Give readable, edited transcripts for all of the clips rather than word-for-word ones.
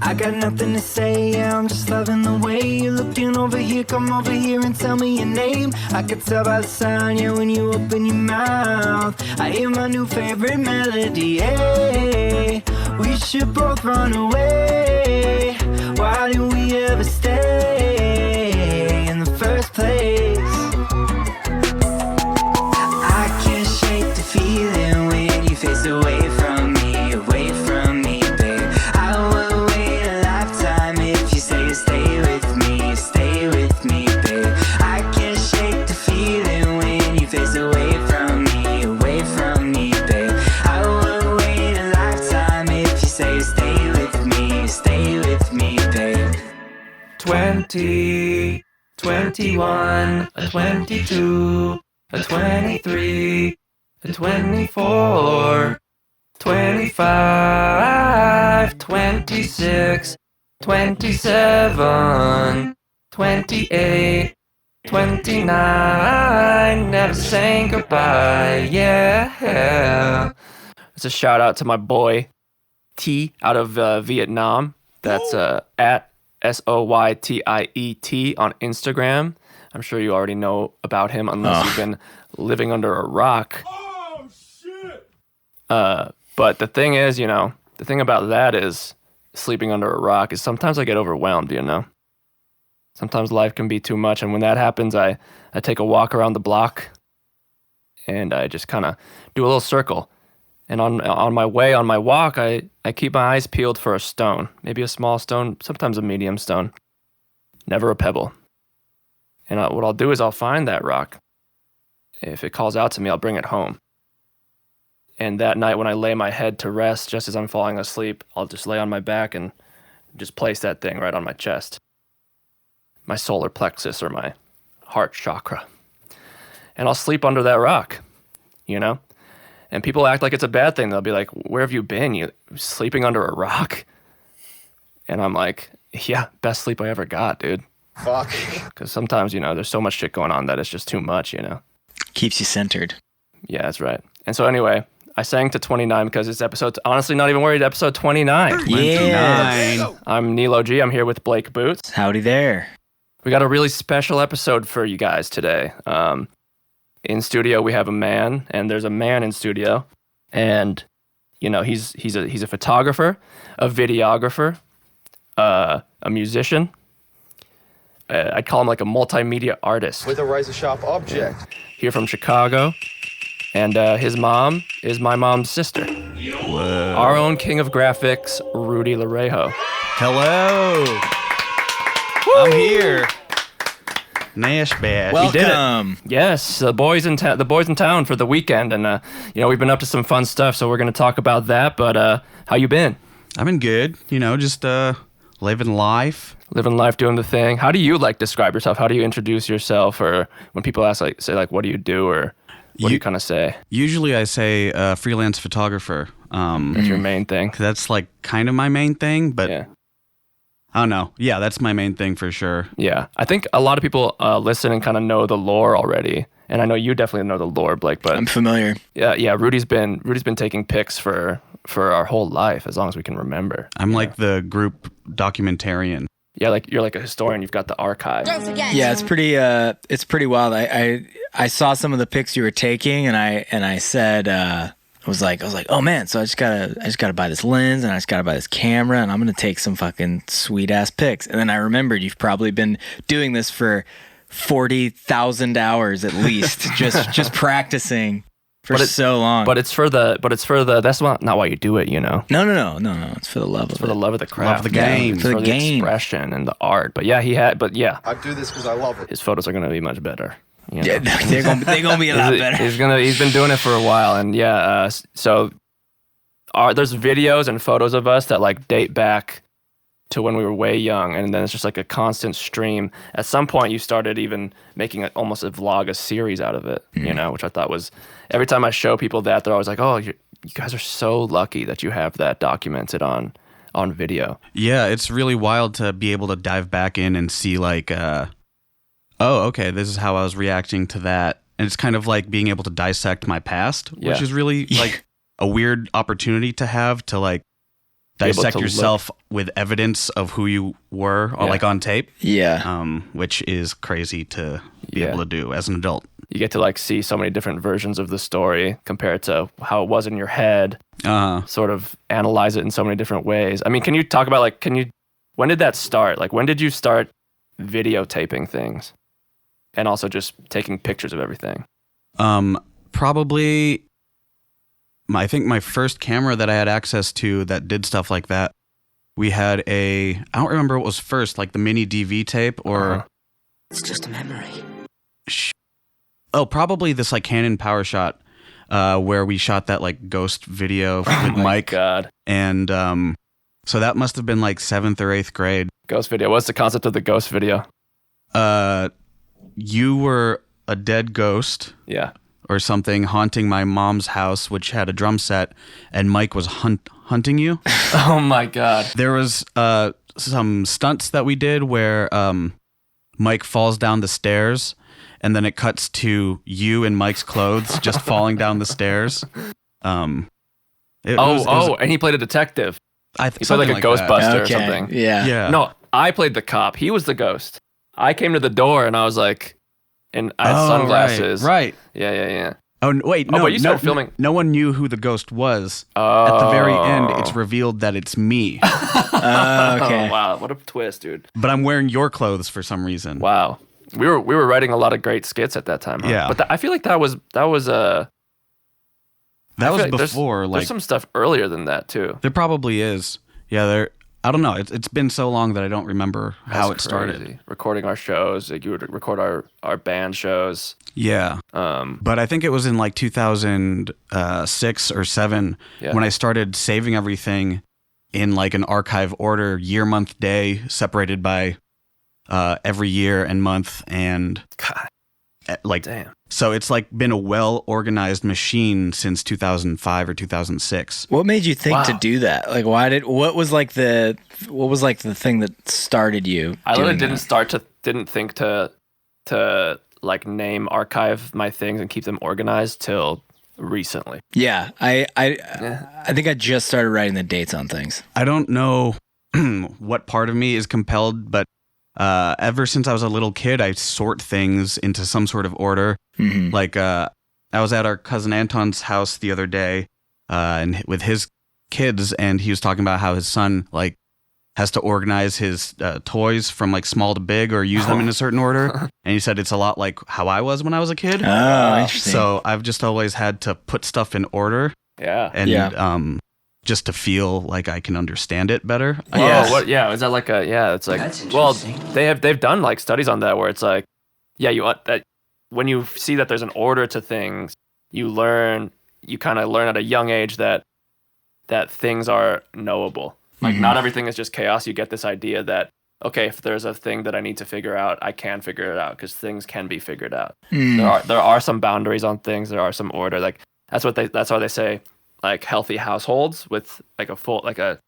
I got nothing to say, yeah, I'm just loving the way you're looking over here. Come over here and tell me your name. I can tell by the sound, yeah, when you open your mouth. I hear my new favorite melody, hey. We should both run away. Why did we ever stay in the first place? I can't shake the feeling when you face away from me, babe. I will wait a lifetime if you say stay with me, babe. I can't shake the feeling when you face away from me, babe. I will wait a lifetime if you say stay with me, babe. 20, 21, a 22, a 23, a 24, 25, 26, 27, 28, 29, never saying goodbye, yeah. It's a shout out to my boy T out of Vietnam. That's at SOYTIET on Instagram. I'm sure you already know about him unless you've been living under a rock. Oh, shit! But the thing is, the thing about that is sleeping under a rock is sometimes I get overwhelmed, Sometimes life can be too much, and when that happens, I take a walk around the block, and I just kind of do a little circle. And on my walk, I keep my eyes peeled for a stone, maybe a small stone, sometimes a medium stone, never a pebble. And what I'll do is I'll find that rock. If it calls out to me, I'll bring it home. And that night when I lay my head to rest, just as I'm falling asleep, I'll just lay on my back and just place that thing right on my chest. My solar plexus or my heart chakra. And I'll sleep under that rock, And people act like it's a bad thing. They'll be like, where have you been? You sleeping under a rock? And I'm like, yeah, best sleep I ever got, dude. Fuck. Because sometimes, there's so much shit going on that it's just too much, Keeps you centered. Yeah, that's right. And so anyway, I sang to 29 because it's honestly not even worried, episode 29. Yeah. I'm Nilo G. I'm here with Blake Boots. Howdy there. We got a really special episode for you guys today. In studio, we have a man, and there's a man in studio. And, he's a photographer, a videographer, a musician. I'd call him like a multimedia artist. With a razor sharp object. Here from Chicago. And his mom is my mom's sister. Whoa. Our own king of graphics, Rudy Lorejo. Hello. Woo! I'm here. Nash Bash. Welcome. Yes, the boys in town for the weekend. And, we've been up to some fun stuff, so we're going to talk about that. But how you been? I've been good. Just living life. Living life, doing the thing. How do you describe yourself? How do you introduce yourself? Or when people ask, say what do you do? Or what do you kind of say? Usually I say freelance photographer. That's your main thing. That's kind of my main thing, but yeah. I don't know. Yeah, that's my main thing for sure. Yeah, I think a lot of people listen and kind of know the lore already. And I know you definitely know the lore, Blake, but I'm familiar. Yeah, Rudy's been taking pics for our whole life, as long as we can remember. I'm like the group documentarian. Yeah, you're like a historian. You've got the archive. Don't forget. Yeah, it's pretty wild. I saw some of the pics you were taking, and I said, I was like, oh man, so I just gotta buy this lens, and I just gotta buy this camera, and I'm gonna take some fucking sweet ass pics. And then I remembered you've probably been doing this for 40,000 hours at least, just practicing for so long. But it's for the that's not why you do it, No. It's for the love of it. It's for the love of the craft. Love the game. Yeah, for the game. expression and the art. But yeah, I do this because I love it. his photos are gonna be much better. Yeah, they're gonna be a lot better. He's been doing it for a while, and yeah, so there's videos and photos of us that date back to when we were way young, and then it's just a constant stream. At some point, you started even making almost a vlog, a series out of it, which I thought was, every time I show people that, they're always like, oh, you guys are so lucky that you have that documented on video. Yeah, it's really wild to be able to dive back in and see oh, okay, this is how I was reacting to that. And it's kind of like being able to dissect my past, which is really a weird opportunity to have to be able dissect to yourself with evidence of who you were, or Yeah. like on tape. Yeah. Which is crazy to be Yeah. able to do as an adult. You get to like see so many different versions of the story compared to how it was in your head. Sort of analyze it in so many different ways. I mean, can you talk about like, when did that start? Like, when did you start videotaping things, and also just taking pictures of everything? Probably, I think my first camera that I had access to that did stuff like that, we had I don't remember what was first, like the mini DV tape or. It's just a memory. Probably this like Canon PowerShot, where we shot that like ghost video with Mike. God. And so that must have been like 7th or 8th grade. Ghost video. What's the concept of the ghost video? You were a dead ghost. Yeah. Or something haunting my mom's house, which had a drum set, and Mike was hunting you. Oh my God. There was some stunts that we did where Mike falls down the stairs, and then it cuts to you in Mike's clothes just falling down the stairs. And he played a detective. He played like a Ghostbuster or something. Yeah. No, I played the cop. He was the ghost. I came to the door and I was like, and I had sunglasses. Right. Yeah. Oh, wait, no. But you started filming. No one knew who the ghost was. Oh. At the very end, it's revealed that it's me. Okay. Oh, wow. What a twist, dude. But I'm wearing your clothes for some reason. Wow. We were writing a lot of great skits at that time. Huh? Yeah. But I feel like that was That was like before. There's some stuff earlier than that too. There probably is. Yeah, I don't know. It's been so long that I don't remember how it That's started. crazy. Recording our shows, like you would record our band shows. Yeah. But I think it was in like 2006 or 7 when I started saving everything in like an archive order, year, month, day, separated by every year and month, and God. Like, damn. So it's like been a well-organized machine since 2005 or 2006. What made you think to do that? Like, what was like the thing that started you? I literally doing didn't think to like name archive my things and keep them organized till recently. Yeah, I think I just started writing the dates on things. I don't know what part of me is compelled, but ever since I was a little kid, I sort things into some sort of order. Mm-hmm. Like, I was at our cousin Anton's house the other day, and with his kids, and he was talking about how his son like has to organize his toys from like small to big or use them in a certain order. And he said it's a lot like how I was when I was a kid. Oh, interesting. So I've just always had to put stuff in order. Yeah. And just to feel like I can understand it better. Oh, what? Yeah, is that like a? Yeah, it's like. Well, they've done like studies on that where it's like, yeah, that when you see that there's an order to things, you kind of learn at a young age that things are knowable. Like not everything is just chaos. You get this idea that okay, if there's a thing that I need to figure out, I can figure it out because things can be figured out. There are some boundaries on things. There are some order. Like that's why they say. Like healthy households with like a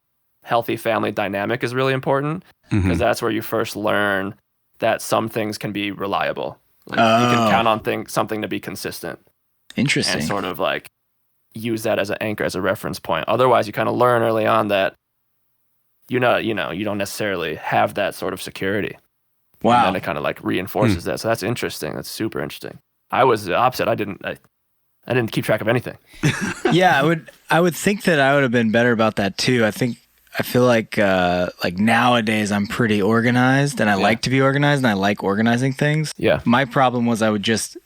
healthy family dynamic is really important because that's where you first learn that some things can be reliable. Like, you can count on something to be consistent. Interesting. And sort of like use that as an anchor, as a reference point. Otherwise, you kind of learn early on that you don't necessarily have that sort of security. Wow. And then it kind of like reinforces that. So that's interesting. That's super interesting. I was the opposite. I didn't keep track of anything. Yeah, I would think that I would have been better about that too. I feel like nowadays I'm pretty organized and I like to be organized and I like organizing things. Yeah. My problem was I would just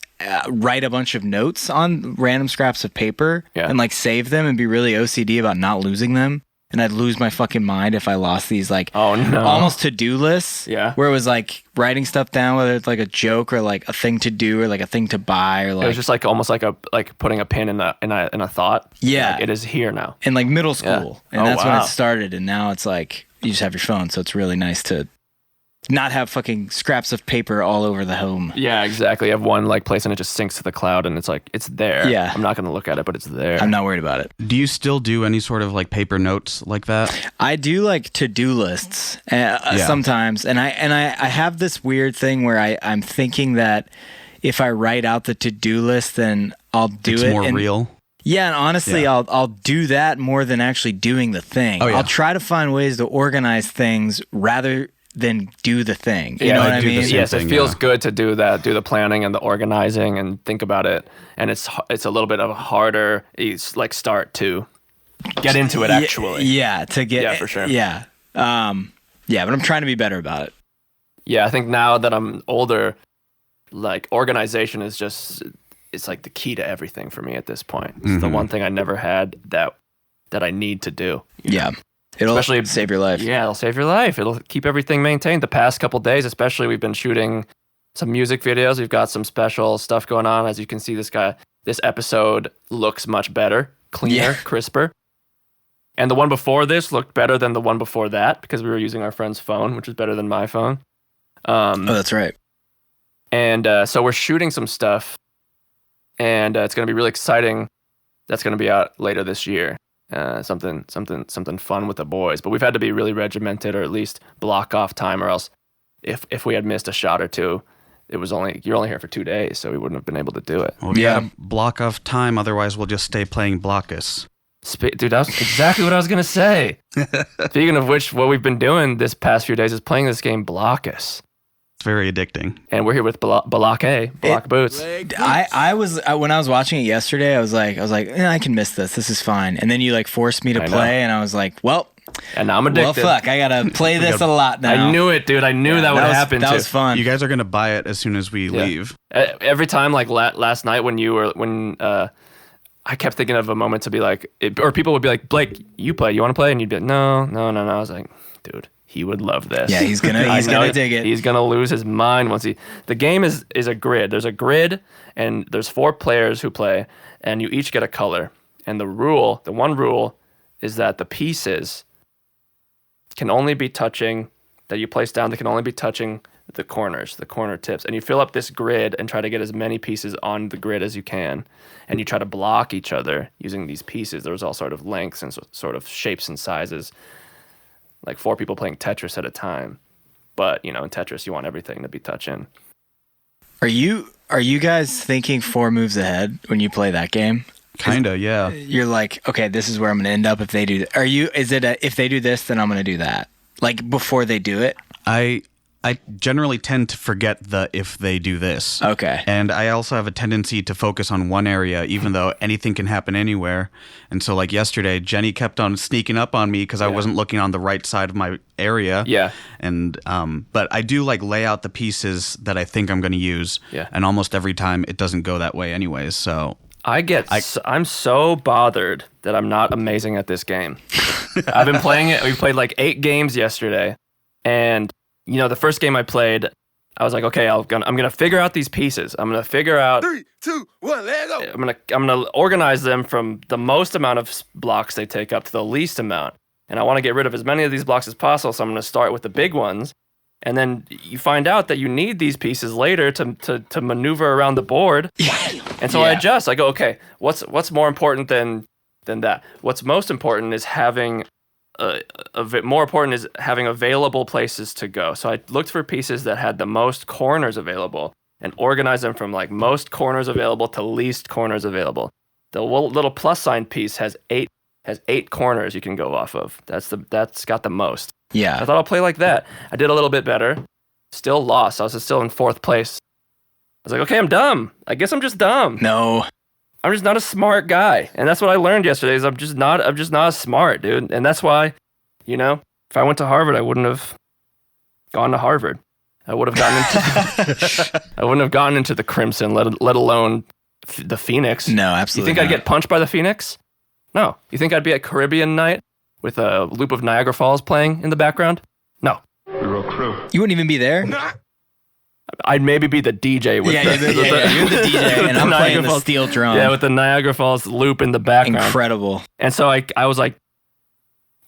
write a bunch of notes on random scraps of paper and like save them and be really OCD about not losing them. And I'd lose my fucking mind if I lost these like almost to-do lists. Yeah. Where it was like writing stuff down, whether it's like a joke or like a thing to do or like a thing to buy or like. It was just like almost like putting a pin in a thought. Yeah. Like, it is here now. In like middle school. Yeah. And that's when it started. And now it's like you just have your phone. So it's really nice to not have fucking scraps of paper all over the home. Yeah, exactly. You have one like place and it just syncs to the cloud and it's like, it's there. Yeah. I'm not going to look at it, but it's there. I'm not worried about it. Do you still do any sort of like paper notes like that? I do like to-do lists sometimes. And I have this weird thing where I'm thinking that if I write out the to-do list, then I'll do it's it. More real. Yeah, and honestly, Yeah. I'll do that more than actually doing the thing. Oh, yeah. I'll try to find ways to organize things rather than do the thing. You Yeah, know I what I do the mean? same Yes, thing, it feels yeah. good to do that, do the planning and the organizing and think about it. And it's a little bit of a harder start to get into it actually. Yeah, to get. Yeah, for sure. Yeah. Yeah, but I'm trying to be better about it. Yeah, I think now that I'm older, like organization is just it's like the key to everything for me at this point. It's the one thing I never had that I need to do. Yeah. It'll Especially- save your life. Yeah, it'll save your life. It'll keep everything maintained. The past couple days, especially, we've been shooting some music videos. We've got some special stuff going on. As you can see, this episode looks much better, cleaner, Yeah. crisper. And the one before this looked better than the one before that because we were using our friend's phone, which is better than my phone. Oh, that's right. And so we're shooting some stuff, and it's going to be really exciting. That's going to be out later this year. Something fun with the boys. But we've had to be really regimented, or at least block off time, or else if we had missed a shot or two, you're only here for 2 days, so we wouldn't have been able to do it. Well, we Yeah. gotta block off time, otherwise we'll just stay playing blokus. Dude, that's exactly what I was going to say. Speaking of which, what we've been doing this past few days is playing this game Blokus. It's very addicting. And we're here with Block Boots. I was when I was watching it yesterday, I was like, I can miss this. This is fine. And then you like forced me to I know. play, and I was like, well, And now I'm addicted. fuck, I gotta play this a lot now. I knew it, dude. I knew that would happen That too. was fun. You guys are gonna buy it as soon as we leave. Every time, like last night when I kept thinking of a moment to be like, or people would be like, Blake, you play. You want to play? And you'd be like, no. I was like, dude, he would love this. Yeah, he's gonna dig it. He's gonna lose his mind once the game is a grid. There's a grid, and there's 4 players who play, and you each get a color. And the one rule is that the pieces can only be touching, that you place down, they can only be touching the corners, the corner tips. And you fill up this grid and try to get as many pieces on the grid as you can. And you try to block each other using these pieces. There's all sort of lengths and sort of shapes and sizes. Like 4 people playing Tetris at a time. But, in Tetris, you want everything to be touching. Are you guys thinking 4 moves ahead when you play that game? Kinda, yeah. You're like, okay, this is where I'm gonna end up if they do. If they do this, then I'm gonna do that? Like before they do it? I generally tend to forget the if they do this. Okay. And I also have a tendency to focus on one area, even though anything can happen anywhere. And so, like yesterday, Jenny kept on sneaking up on me because I wasn't looking on the right side of my area. Yeah. And but I do like lay out the pieces that I think I'm going to use. Yeah. And almost every time it doesn't go that way, anyways. So I'm so bothered that I'm not amazing at this game. I've been playing it. We played like 8 games yesterday, and the first game I played, I was like, okay, I'm gonna figure out these pieces. I'm gonna figure out 3, 2, 1, let go. I'm gonna organize them from the most amount of blocks they take up to the least amount, and I want to get rid of as many of these blocks as possible. So I'm gonna start with the big ones, and then you find out that you need these pieces later to maneuver around the board. And so I adjust. I go, okay, what's more important than that? What's most important is having having available places to go. So I looked for pieces that had the most corners available and organized them from like most corners available to least corners available. The little plus sign piece has 8 corners you can go off of. That's got the most. Yeah. I thought I'll play like that. I did a little bit better. Still lost. I was still in 4th place. I was like, okay, I'm dumb. I guess I'm just dumb. No. I'm just not a smart guy. And that's what I learned yesterday is I'm just not as smart, dude. And that's why, if I went to Harvard, I wouldn't have gone to Harvard. I would have gotten into the Crimson, let alone the Phoenix. No, You absolutely. think I'd get punched by the Phoenix? No. You think I'd be at Caribbean night with a loop of Niagara Falls playing in the background? No. You wouldn't even be there? I'd maybe be the DJ with You're the DJ, and I'm playing the steel drum. Yeah, with the Niagara Falls loop in the background. Incredible. And so I was like,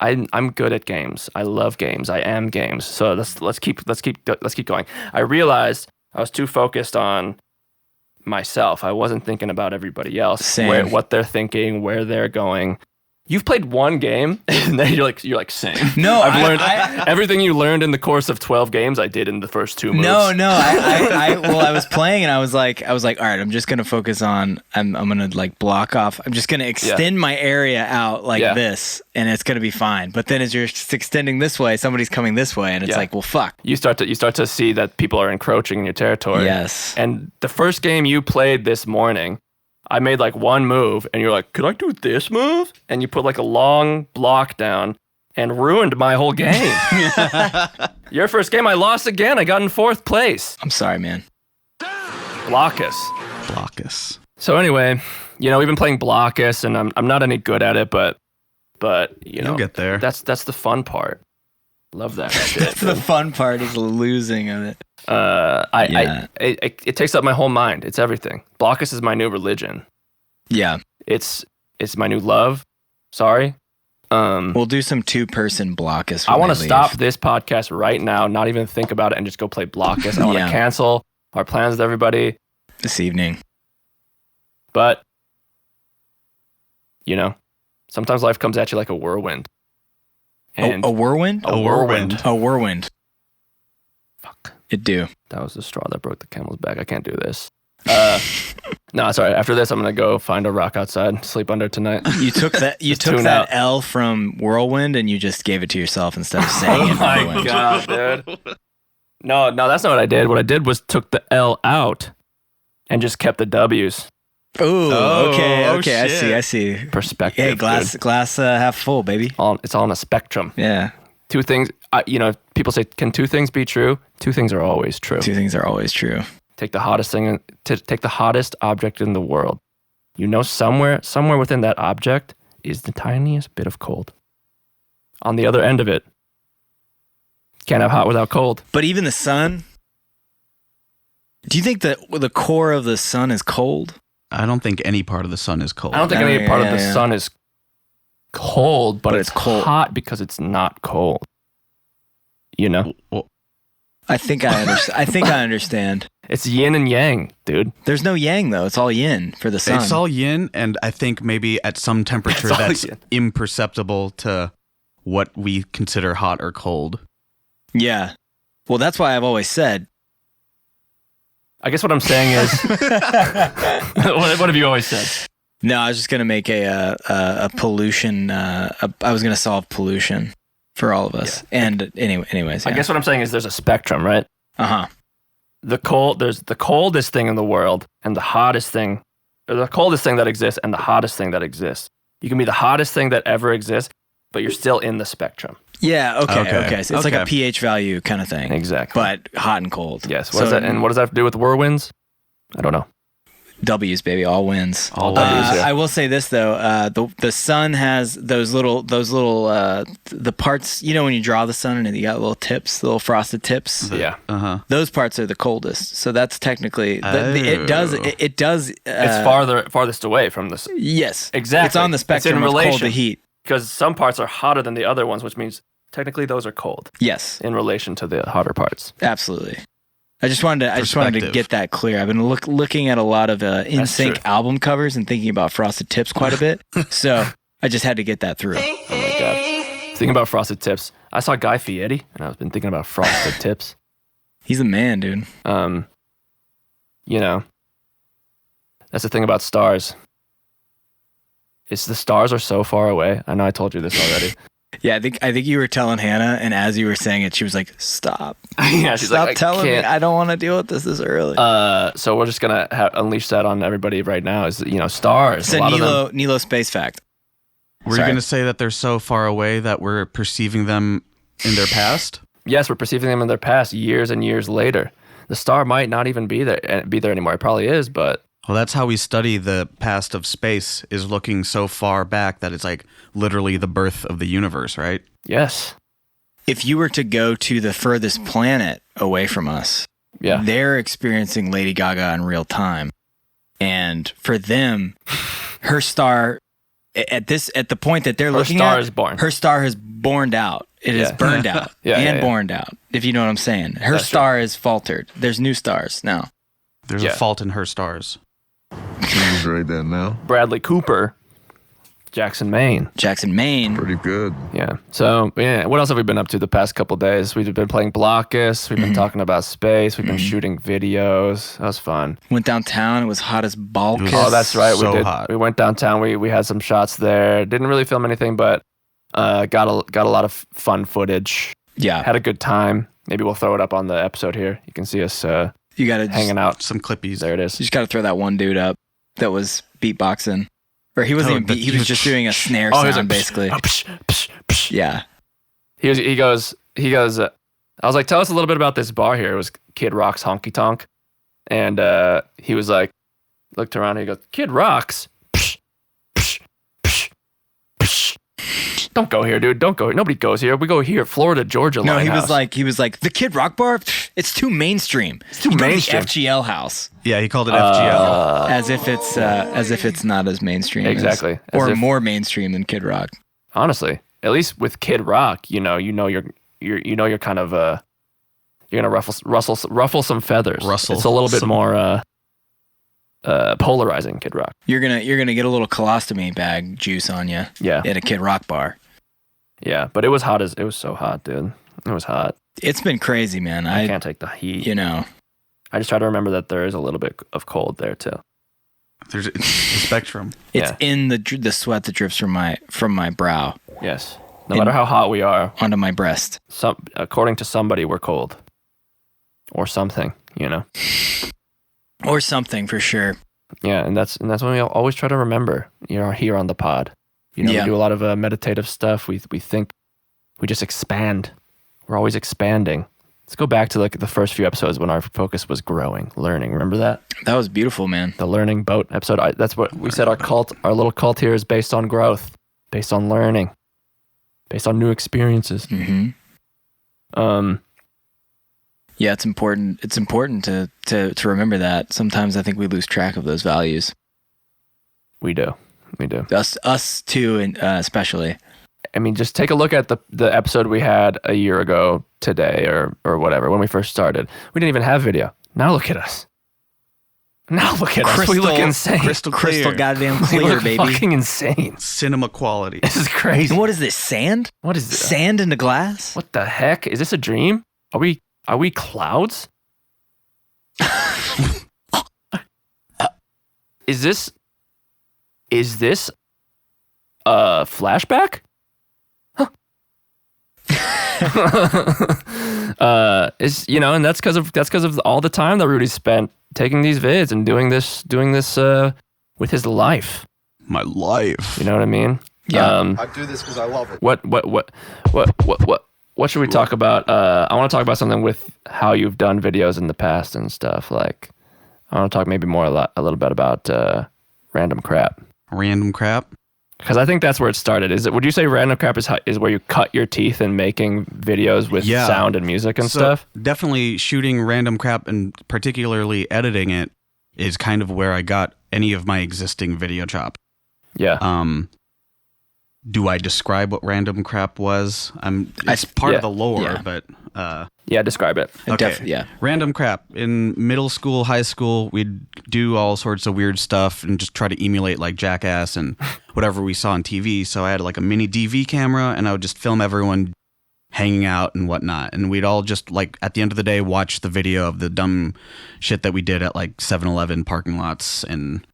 I'm good at games. I love games. I am games. So let's keep going. I realized I was too focused on myself. I wasn't thinking about everybody else. Same. What they're thinking, where they're going. You've played one game, and then you're like, same. No, I've learned everything you learned in the course of 12 games. I did in the first 2 moves. No. I was playing and I was like, all right, I'm just gonna focus on. I'm gonna like block off. I'm just gonna extend my area out like this, and it's gonna be fine. But then as you're extending this way, somebody's coming this way, and it's like, well, fuck. You start to see that people are encroaching in your territory. Yes. And the first game you played this morning, I made like one move, and you're like, could I do this move? And you put like a long block down and ruined my whole game. Your first game, I lost again. I got in 4th place. I'm sorry, man. Blokus. So anyway, we've been playing blokus, and I'm not any good at it, but You'll get there. That's the fun part. Love that shit. That's the fun part is losing of it. It takes up my whole mind. It's everything. Blokus is my new religion. Yeah. It's my new love. Sorry. We'll do some 2-person blokus. I want to stop this podcast right now, not even think about it, and just go play blokus. I want to cancel our plans with everybody this evening. But sometimes life comes at you like a whirlwind. And a whirlwind? A whirlwind. A whirlwind. Fuck. It do. That was the straw that broke the camel's back. I can't do this. No, sorry. After this, I'm gonna go find a rock outside, sleep under tonight. You took that. You took that L from whirlwind, and you just gave it to yourself instead of saying it. Oh my god, dude. No, that's not what I did. What I did was took the L out and just kept the W's. Ooh, okay. Shit. I see. Perspective. Hey, glass half full, baby. It's all on a spectrum. Yeah. 2 things. People say, can 2 things be true? 2 things are always true. 2 things are always true. Take the hottest thing. Take the hottest object in the world. Somewhere within that object is the tiniest bit of cold. On the other end of it, can't have hot without cold. But even the sun. Do you think that the core of the sun is cold? I don't think any part of the sun is cold. I don't think any part of the sun is cold, but it's cold. Hot because it's not cold. Well, I think I understand. It's yin and yang, dude. There's no yang though. It's all yin for the sun. it's all yin, and I think maybe at some temperature It's all that's yin. imperceptible to what we consider hot or cold. Yeah. Well, that's why I've always said. I guess what I'm saying is, what have you always said? No, I was just gonna make a pollution. I was gonna solve pollution for all of us. Yeah. And anyways, I guess what I'm saying is there's a spectrum, right? There's the coldest thing in the world and the hottest thing, or the coldest thing that exists and the hottest thing that exists. You can be the hottest thing that ever exists, but you're still in the spectrum. Yeah. Okay. So it's like a pH value kind of thing. Exactly. But hot and cold. Yes. What does that have to do with whirlwinds? I don't know. W's, baby, all wins. All W's. I will say this though, the sun has those little the parts. When you draw the sun and you got little tips, little frosted tips. Yeah. Those parts are the coldest. So that's technically it does. It's farthest away from the sun. Yes, exactly. It's on the spectrum of cold to heat. Because some parts are hotter than the other ones, which means technically those are cold. Yes, in relation to the hotter parts. Absolutely. I just wanted to get that clear. I've been looking at a lot of NSYNC album covers and thinking about Frosted Tips quite a bit. So I just had to get that through. Oh my god! Thinking about Frosted Tips, I saw Guy Fieri, and I've been thinking about Frosted Tips. He's a man, dude. That's the thing about stars. It's the stars are so far away. I know I told you this already. Yeah, I think you were telling Hannah, and as you were saying it, she was like, "Stop! Yeah, she's stop like, telling me. I don't want to deal with this early." So we're just gonna unleash that on everybody right now. Is stars? It's a Nilo space fact. Were you gonna say that they're so far away that we're perceiving them in their past? Yes, we're perceiving them in their past, years and years later. The star might not even be there anymore. It probably is, but. Well, that's how we study the past of space, is looking so far back that it's like literally the birth of the universe, right? Yes. If you were to go to the furthest planet away from us, they're experiencing Lady Gaga in real time. And for them, her star, at the point that they're looking at, is born. Her star has borned out. It is burned out and borned out, if you know what I'm saying. Her star is faltered. There's new stars now. There's a fault in her stars. He's right there now. Bradley Cooper Jackson, Maine. Jackson, Maine. Pretty good. Yeah. So, yeah, what else have we been up to the past couple days? We've been playing blokus. We've been talking about space. We've been shooting videos. That was fun. Went downtown. It was hot as balkus. Oh, that's right. So we did. hot. We went downtown. We had some shots there. Didn't really film anything, but got a lot of fun footage. Yeah. Had a good time. Maybe we'll throw it up on the episode here. You can see us You got to hanging out. Some clippies. There it is. You just got to throw that one dude up that was beatboxing. Or he wasn't even he was just doing a snare Oh, he was sound, like, basically. psh, psh, psh. Yeah. He goes, I was like, tell us a little bit about this bar here. It was Kid Rock's Honky Tonk. And he was like, looked around and he goes, Kid Rock's? Psh, psh, psh, psh. Don't go here, dude. Don't go here. Nobody goes here. We go here, Florida, Georgia. No, he Linehouse. was like, the Kid Rock bar? Pff, it's too mainstream. It's too mainstream. The FGL house. Yeah, he called it FGL. As if it's not as mainstream. Exactly. Or more mainstream than Kid Rock. Honestly, at least with Kid Rock, you're kind of you're gonna ruffle some feathers. Rustle It's a little bit some- more polarizing, Kid Rock. You're gonna get a little colostomy bag juice on you. Yeah. At a Kid Rock bar. Yeah, but it was so hot, dude. It was hot. It's been crazy, man. I can't take the heat. You know. I just try to remember that there is a little bit of cold there too. It's the spectrum. It's Yeah. in the sweat that drips from my brow Yes. No matter how hot we are, onto my breast. according to somebody, we're cold. Or something, Or something for sure. Yeah, and that's what we always try to remember. Here on the pod. We do a lot of meditative stuff. We think, we just expand. We're always expanding. Let's go back to like the first few episodes when our focus was growing, learning. Remember that? That was beautiful, man. The learning boat episode. That's what we said. Our little cult here is based on growth, based on learning, based on new experiences. Mm-hmm. Yeah, it's important. It's important to remember that. Sometimes I think we lose track of those values. We do. Us too, and especially. I mean, just take a look at the episode we had a year ago today or whatever, when we first started. We didn't even have video. Now look at us. We look insane. Crystal clear. Goddamn We clear, look baby. fucking insane. Cinema quality. This is crazy. And what is this, sand? What is this? Sand in the glass? What the heck? Is this a dream? Are we clouds? Is this a flashback? Huh. And that's because of all the time that Rudy spent taking these vids and doing this with his life. My life. You know what I mean? Yeah. I do this because I love it. What should we talk about? I want to talk about something with how you've done videos in the past and stuff. Like, I want to talk maybe a little bit about random crap. Random crap. Because I think that's where it started. Would you say random crap is where you cut your teeth in making videos with sound and music and stuff? Definitely shooting random crap and particularly editing it is kind of where I got any of my existing video chop. Yeah. Do I describe what random crap was? It's part of the lore, but yeah, describe it. okay. Yeah. Random crap. In middle school, high school, we'd do all sorts of weird stuff and just try to emulate like Jackass and whatever we saw on TV. So I had like a mini DV camera and I would just film everyone hanging out and whatnot. And we'd all just like at the end of the day watch the video of the dumb shit that we did at like 7-Eleven parking lots and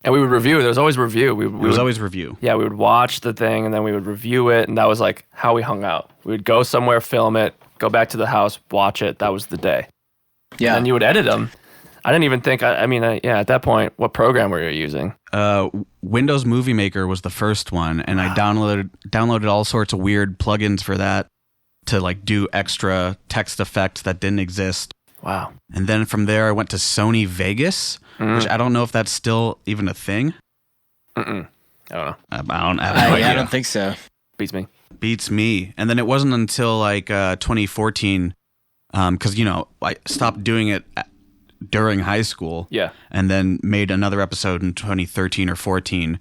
we would review. There was always review. It was always review. Yeah, we would watch the thing and then we would review it, and that was like how we hung out. We would go somewhere, film it, go back to the house, watch it. That was the day. Yeah. And then you would edit them. I didn't even think. At that point, what program were you using? Windows Movie Maker was the first one, and I downloaded all sorts of weird plugins for that to like do extra text effects that didn't exist. Wow. And then from there, I went to Sony Vegas, which I don't know if that's still even a thing. I don't know. I have no idea. I don't think so. Beats me. Beats me. And then it wasn't until like 2014, because I stopped doing it during high school. Yeah. And then made another episode in 2013 or 14,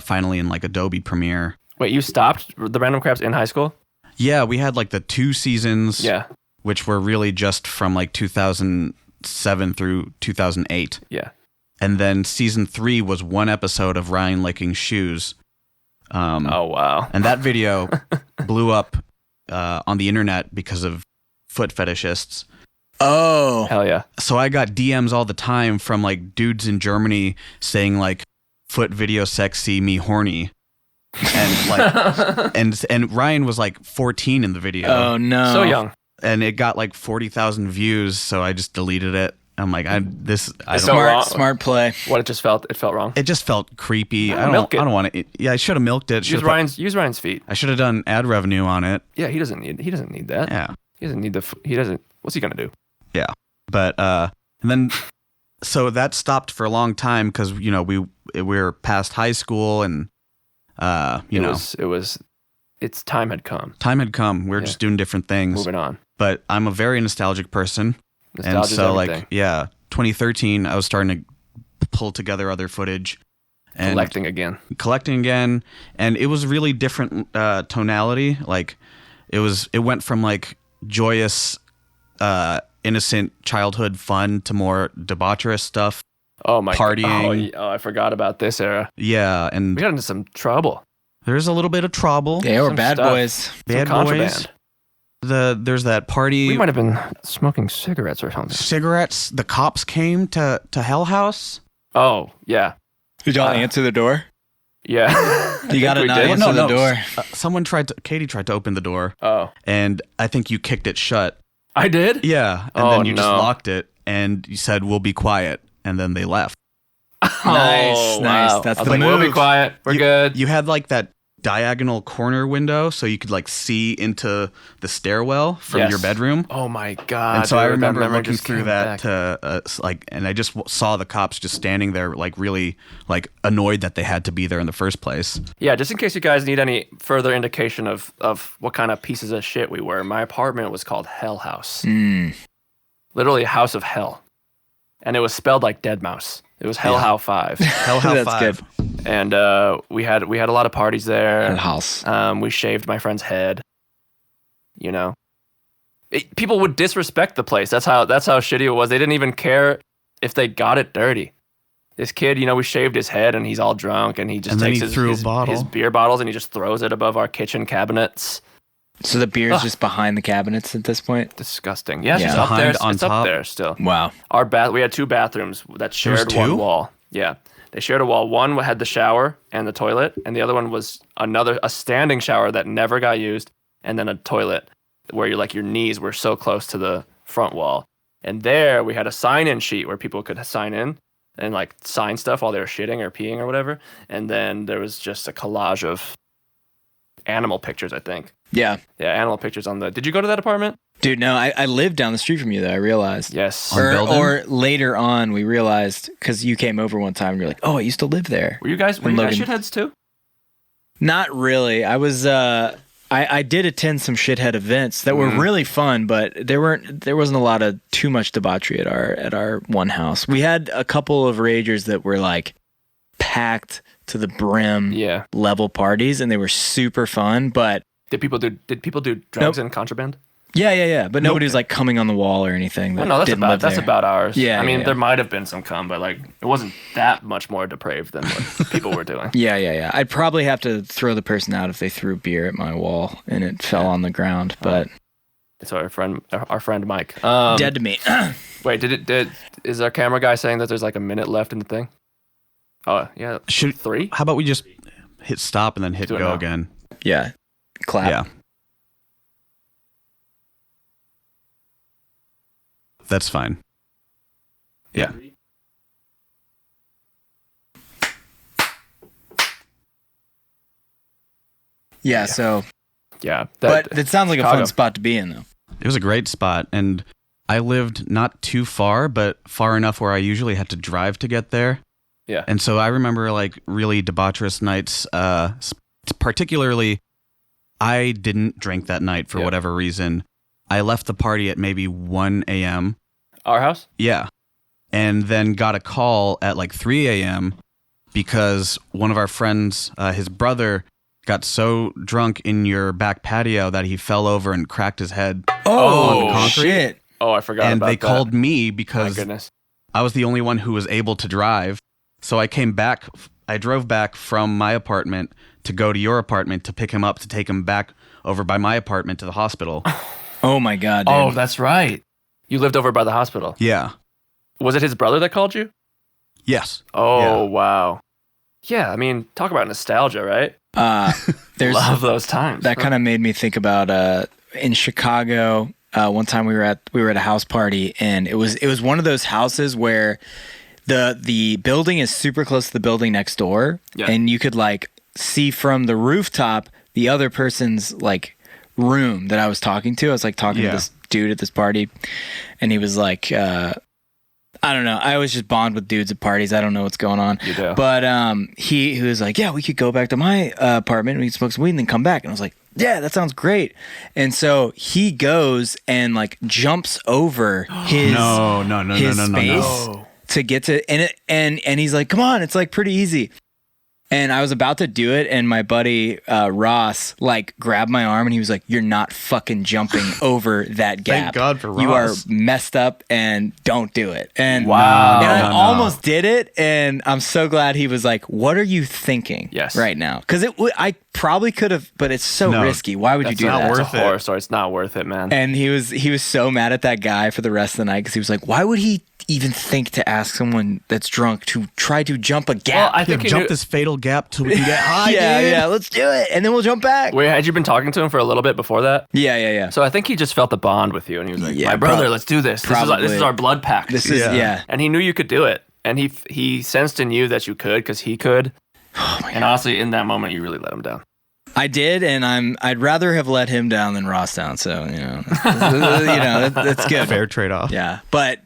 finally in like Adobe Premiere. Wait, you stopped the random craps in high school? Yeah, we had like the 2 seasons. Yeah. Which were really just from like 2007 through 2008. Yeah. And then season 3 was one episode of Ryan licking shoes. Oh, wow. And that video blew up on the internet because of foot fetishists. Oh, Hell yeah. So I got DMs all the time from like dudes in Germany saying like, foot video sexy, me horny. And like, and Ryan was like 14 in the video. oh no. So young. And it got like 40,000 views. So I just deleted it. I'm like, I don't. So Smart, wrong. smart play. What it felt wrong. It just felt creepy. I milk don't it. want to. Yeah, I should have milked it. Use Ryan's feet. I should have done ad revenue on it. Yeah, he doesn't need that. Yeah. He doesn't need he doesn't, what's he going to do? Yeah. But and then so that stopped for a long time because you know we were past high school and Its time had come. time had come. We were just doing different things. Moving on. But I'm a very nostalgic person, and Nostalgia's so everything. like 2013, I was starting to pull together other footage and collecting again. and it was really different tonality. Like it went from like joyous, innocent childhood fun to more debaucherous stuff. Oh my Partying. Oh, I forgot about this era. Yeah, and We got into some trouble. there's a little bit of trouble. They were Some bad stuff. boys. Some Bad contraband. boys. There's that party. We might have been smoking cigarettes or something. Cigarettes. The cops came to Hell House. Oh, yeah. Did y'all answer the door? Yeah. You got to we not did. answer the No, door. Katie tried to open the door, Oh. and I think you kicked it shut. I did? Yeah, and Oh, then you just no. locked it, and you said, "We'll be quiet," and then they left. Nice, Oh, nice. wow. That's I was the like, we'll be move. quiet. We're good. You had like that diagonal corner window, so you could like see into the stairwell from Yes. your bedroom. Oh my God. And so I dude, remember that memory looking just through came that back. to and I just saw the cops just standing there, like really like annoyed that they had to be there in the first place. Yeah, just in case you guys need any further indication of what kind of pieces of shit we were, my apartment was called Hell House. Literally House of Hell. And it was spelled like Dead Mouse. It was Hell How 5. Hell House That's 5. good. And we had a lot of parties there. House. We shaved my friend's head. You know, people would disrespect the place. That's how shitty it was. They didn't even care if they got it dirty. This kid, you know, we shaved his head and he's all drunk and he just And then takes he threw a bottle. his beer bottles and he just throws it above our kitchen cabinets. So the beer's just behind the cabinets at this point? Disgusting. Yeah, it's Yeah. just up there. Behind on It's up top? there still. Wow. We had two bathrooms that shared two? one wall. Yeah. They shared a wall. One had the shower and the toilet, and the other one was a standing shower that never got used, and then a toilet where your knees were so close to the front wall. And there we had a sign-in sheet where people could sign in and like sign stuff while they were shitting or peeing or whatever. And then there was just a collage of animal pictures, I think. Yeah. Yeah, animal pictures on the. Did you go to that apartment? Dude, no, I lived down the street from you, though, I realized. Yes. On Belden? Or later on, we realized, because you came over one time and you're like, oh, I used to live there. Were you guys And Logan. shitheads too? Not really. I was, I did attend some shithead events that were really fun, but there wasn't a lot of too much debauchery at our one house. We had a couple of ragers that were like packed to the brim Yeah. level parties, and they were super fun, but Did people do drugs and contraband? yeah. But nobody was like coming on the wall or anything. That No, that's didn't about live there. ours. Yeah, I mean, yeah. there might have been some cum, but like it wasn't that much more depraved than what people were doing. Yeah. I'd probably have to throw the person out if they threw beer at my wall and it fell on the ground, but So our friend Mike. dead to me. Wait, is our camera guy saying that there's like a minute left in the thing? Oh yeah, Should 3. How about we just hit stop and then hit Do it go now. again? Yeah. Clap. Yeah. That's fine. Yeah. Yeah, so Yeah, but it sounds like a Chicago. fun spot to be in though. It was a great spot, and I lived not too far, but far enough where I usually had to drive to get there. Yeah. And so I remember like really debaucherous nights. Particularly, I didn't drink that night for Yeah. whatever reason. I left the party at maybe 1 a.m. Our house. Yeah. And then got a call at like 3 a.m. because one of our friends, his brother, got so drunk in your back patio that he fell over and cracked his head. Oh, concrete. shit. Oh, I forgot And about they that. called me My because goodness. I was the only one who was able to drive. So I drove back from my apartment to go to your apartment to pick him up to take him back over by my apartment to the hospital. Oh my God, dude. Oh, that's right. You lived over by the hospital. Yeah. Was it his brother that called you? Yes. Oh, Yeah. wow. Yeah, I mean, talk about nostalgia, right? There's Love those times. that kind of made me think about in Chicago. One time we were at a house party, and it was one of those houses where the building is super close to the building next door, and you could like see from the rooftop the other person's like room that I was talking to. I was like talking to this dude at this party, and he was like, I don't know. I always just bond with dudes at parties. I don't know what's going on. You do. But he was like, yeah, we could go back to my apartment and we could smoke some weed and then come back. And I was like, yeah, that sounds great. And so he goes and like jumps over his space to get to and he's like, come on, it's like pretty easy. And I was about to do it, and my buddy Ross like grabbed my arm, and he was like, "You're not fucking jumping over that gap. Thank God for Ross. You are messed up, and don't do it." And Wow. and I No. almost did it, and I'm so glad he was like, "What are you thinking right now?" Because I probably could have, but it's so risky. Why would you do that? It's a horror story. It's not worth it, man. And he was so mad at that guy for the rest of the night because he was like, "Why would he even think to ask someone that's drunk to try to jump a gap?" Well, I think he jump knew- this fatal gap till we can get high. yeah, let's do it, and then we'll jump back. Wait, had you been talking to him for a little bit before that? Yeah. So I think he just felt the bond with you, and he was like, Yeah, "My brother, let's do this. This is our blood pact." This is And he knew you could do it, and he sensed in you that you could because he could. Oh my and honestly, in that moment, you really let him down. I did, and I'd rather have let him down than Ross down. So that's good. Fair trade-off. Yeah, but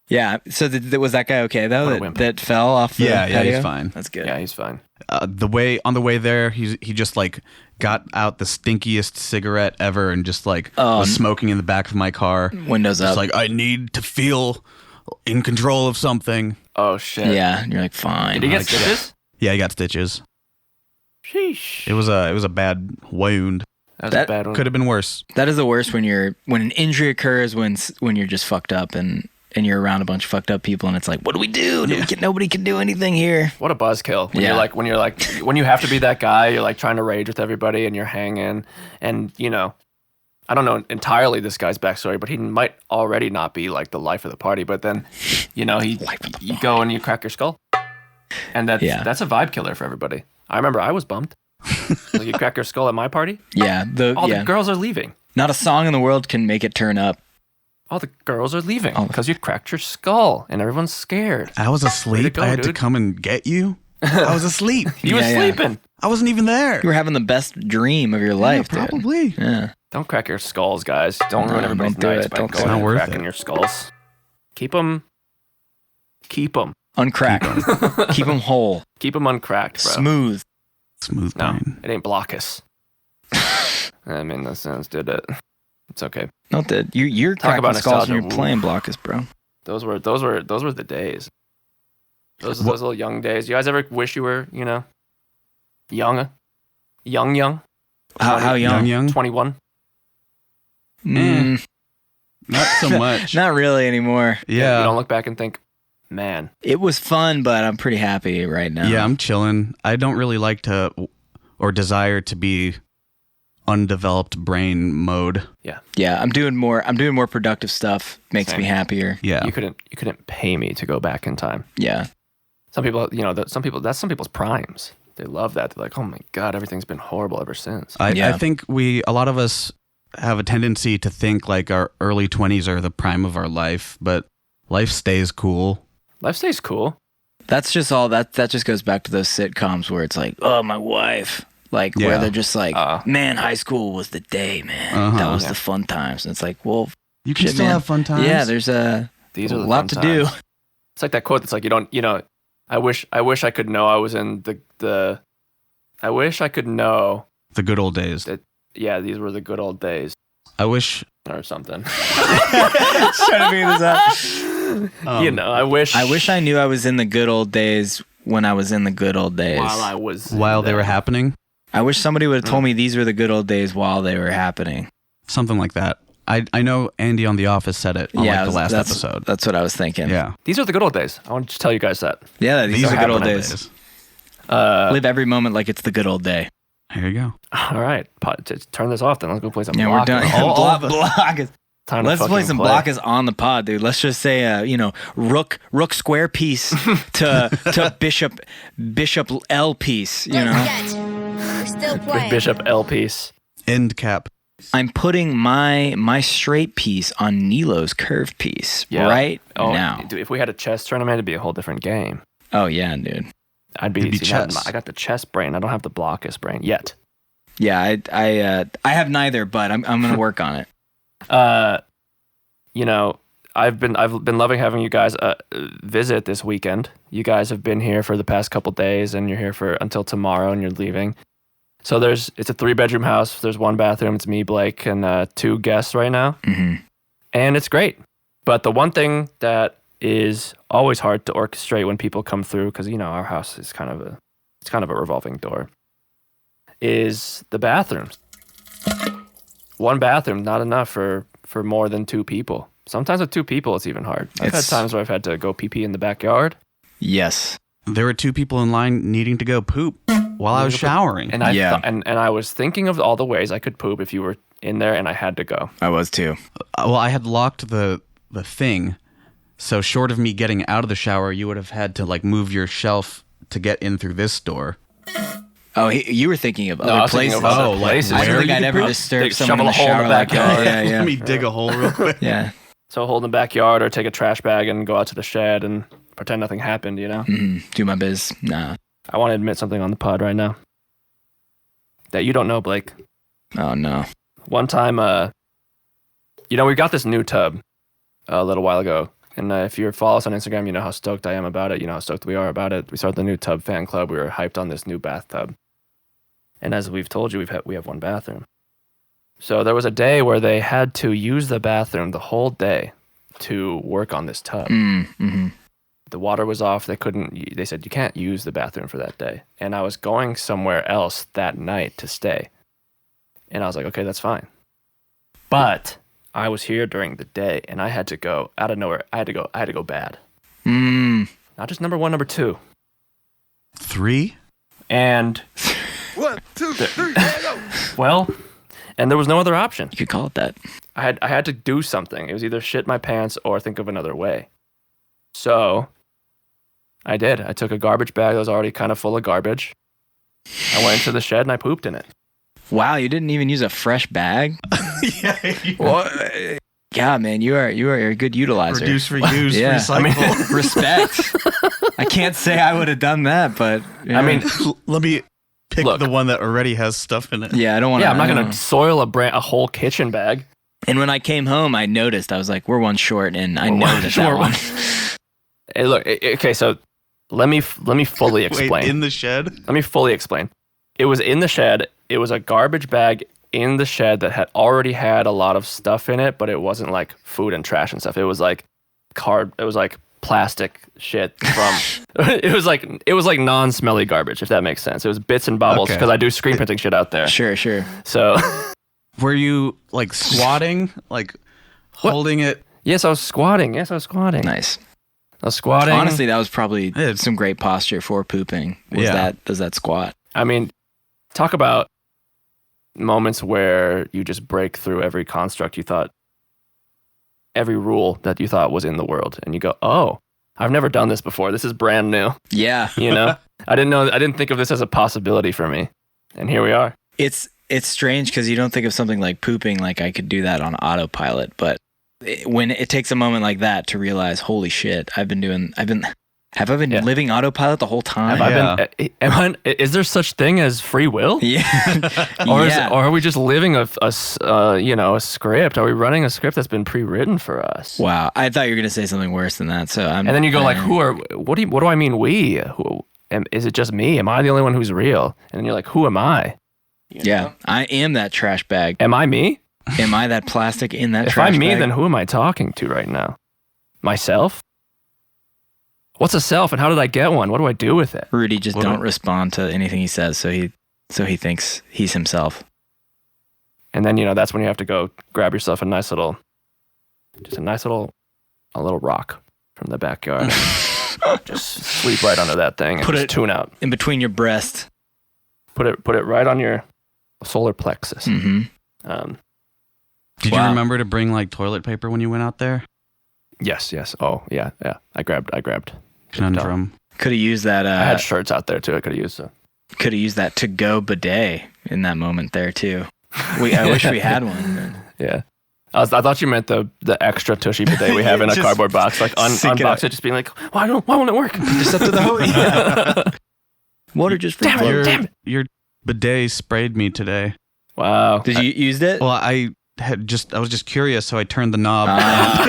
yeah. So was that guy okay though? That fell off. The patio? He's fine. That's good. Yeah, he's fine. On the way there, he just like got out the stinkiest cigarette ever and just like was smoking in the back of my car. Windows just up. like, I need to feel in control of something. Oh shit. Yeah, and you're like, fine. Did he get stitches? Yeah, he got stitches. Sheesh. It was a bad wound. That was a bad one. Could have been worse. That is the worst when an injury occurs when you're just fucked up and you're around a bunch of fucked up people and it's like, what do we do? Nobody can do anything here. What a buzzkill. When you have to be that guy, you're like trying to rage with everybody and you're hanging and I don't know entirely this guy's backstory, but he might already not be like the life of the party, but then you go and you crack your skull. And that's a vibe killer for everybody. I remember I was bummed. Like you crack your skull at my party? Yeah. The girls are leaving. Not a song in the world can make it turn up. All the girls are leaving because you cracked your skull and everyone's scared. I was asleep. I had to come and get you. I was asleep. You were sleeping. I wasn't even there. You were having the best dream of your life, dude. Probably. Yeah. Don't crack your skulls, guys. Don't ruin everybody's don't do nights it. by Don't going do it. and Not worth cracking it. your skulls. Keep them. Uncrack. Keep them whole. Keep them uncracked, bro. Smooth. Smooth No, brain. it ain't blokus. I mean, that sounds did it. It's okay. Not that you're Talk cracking about skulls when nostalgia. you're playing blokus, bro. Those were the days. Those little young days. You guys ever wish you were, young? How young? Young? 21? Not so much. Not really anymore. Yeah. You don't look back and think, man. It was fun, but I'm pretty happy right now. Yeah, I'm chilling. I don't really like to or desire to be undeveloped brain mode. Yeah, I'm doing more productive stuff. Makes Same. me happier. Yeah. You couldn't pay me to go back in time. Yeah. Some people, that's some people's primes. They love that. They're like, oh my God, everything's been horrible ever since. I think a lot of us have a tendency to think like our early 20s are the prime of our life, but life stays cool. Life stays cool. That's just all that just goes back to those sitcoms where it's like, oh, my wife. Like where they're just like, man, high school was the day, man. That was the fun times. And it's like, well, You can shit, still man. have fun times. Yeah, there's These are a the lot fun to do. times. It's like that quote that's like, I wish I could know I was in the I wish I could know The good old days. that, these were the good old days I wish. or something. Trying to figure this out. I wish I wish I knew I was in the good old days when I was in the good old days. While they were happening. I wish somebody would have told me these were the good old days while they were happening. Something like that. I know Andy on The Office said it on the last that's, episode. That's what I was thinking. Yeah. These are the good old days. I want to tell you guys that. Yeah, these are the good old happening days. Live every moment like it's the good old day. There you go. All right, turn this off then. Let's go play some Yeah, blokus. we're done. Blokus. Time to Let's play fucking some blokus on the pod, dude. Let's just say, rook square piece to bishop L piece. You know, We're still playing. Bishop L piece. End cap. I'm putting my straight piece on Nilo's curved piece right now. Dude, if we had a chess tournament, it'd be a whole different game. Oh yeah, dude. I'd be, It'd be see, chess. I got the chess brain. I don't have the blokus brain yet. Yeah, I have neither, but I'm gonna work on it. I've been loving having you guys visit this weekend. You guys have been here for the past couple days, and you're here for until tomorrow, and you're leaving. So it's a 3-bedroom house. There's 1 bathroom. It's me, Blake, and 2 guests right now, and it's great. But the one thing that is always hard to orchestrate when people come through, because our house is kind of a revolving door, is the bathrooms. 1 bathroom, not enough for more than 2 people. Sometimes with 2 people, it's even hard. I've had times where I've had to go pee in the backyard. Yes. There were 2 people in line needing to go poop while I was showering. And I was thinking of all the ways I could poop if you were in there, and I had to go. I was too. Well, I had locked the thing, so short of me getting out of the shower, you would have had to move your shelf to get in through this door. Oh, you were thinking of I other was thinking places. of other places. I don't Where think you I'd could ever poop? disturb someone in shovel the a hole in shower the like that. backyard. Yeah, Let me dig a hole real quick. yeah. So hold in the backyard or take a trash bag and go out to the shed and pretend nothing happened, Do my biz. Nah. I want to admit something on the pod right now that you don't know, Blake. Oh no. One time, we got this new tub a little while ago. And if you follow us on Instagram, you know how stoked I am about it. You know how stoked we are about it. We started the new tub fan club. We were hyped on this new bathtub. And as we've told you, we have 1 bathroom. So there was a day where they had to use the bathroom the whole day to work on this tub. The water was off. They said, you can't use the bathroom for that day. And I was going somewhere else that night to stay. And I was like, okay, that's fine. But I was here during the day, and I had to go out of nowhere. I had to go bad. Not just number 1, number 2. 3? And 1, 2, 3, go. well, and there was no other option. You could call it that. I had to do something. It was either shit my pants or think of another way. So I did. I took a garbage bag that was already kind of full of garbage. I went into the shed and I pooped in it. Wow, you didn't even use a fresh bag? Yeah. God, man, you are a good utilizer. Reduce, reuse, Yeah. recycle. Respect. I can't say I would have done that, but I mean, Let me pick Look. the one that already has stuff in it. yeah, I don't want to. I'm not going to soil a whole kitchen bag. And when I came home, I noticed. I was like, "We're 1 short," and I noticed that one. Hey, look, okay, so let me fully explain. Wait, in the shed? Let me fully explain. It was in the shed. It was a garbage bag in the shed that had already had a lot of stuff in it, but it wasn't like food and trash and stuff. It was like plastic shit from it was like non-smelly garbage, if that makes sense. It was bits and bobbles because I do screen printing shit out there. Sure. So Were you squatting? Holding it? yes, I was squatting. Nice. I was squatting. Honestly, that was probably some great posture for pooping. Does that squat? I mean, talk about moments where you just break through every construct you thought, every rule that you thought was in the world, and you go, oh, I've never done this before. This is brand new. Yeah. I didn't think of this as a possibility for me. And here we are. It's strange because you don't think of something like pooping like I could do that on autopilot, but when it takes a moment like that to realize, holy shit, have I been living autopilot the whole time? Is there such thing as free will? Yeah. Or are we just living a script? Are we running a script that's been pre-written for us? Wow. I thought you were going to say something worse than that. And then you go what do I mean we? Is it just me? Am I the only one who's real? And then you're like, who am I? Yeah. I am that trash bag. Am I me? Am I that plastic in that If trash I'm me, bag? then who am I talking to right now? Myself? What's a self and how did I get one? What do I do with it? Rudy, just don't respond to anything he says, so he thinks he's himself. And then, that's when you have to go grab yourself a little rock from the backyard. Just sleep right under that thing and Put just it tune out. in between your breast. Put it right on your solar plexus. Mm-hmm. Did you remember to bring like toilet paper when you went out there? Yes. Oh, yeah. I grabbed. Conundrum. Could have used that. I had shirts out there too. I could have used. Could have used that to-go bidet in that moment there too. I wish we had one. Yeah. I thought you meant the extra tushy bidet we have in a Just cardboard box. Like unbox it, just being like, why won't it work? Just up to the hose. Yeah. Water just free flow. Damn it. Your bidet sprayed me today. Wow. Did you use it? Well, I was just curious, so I turned the knob.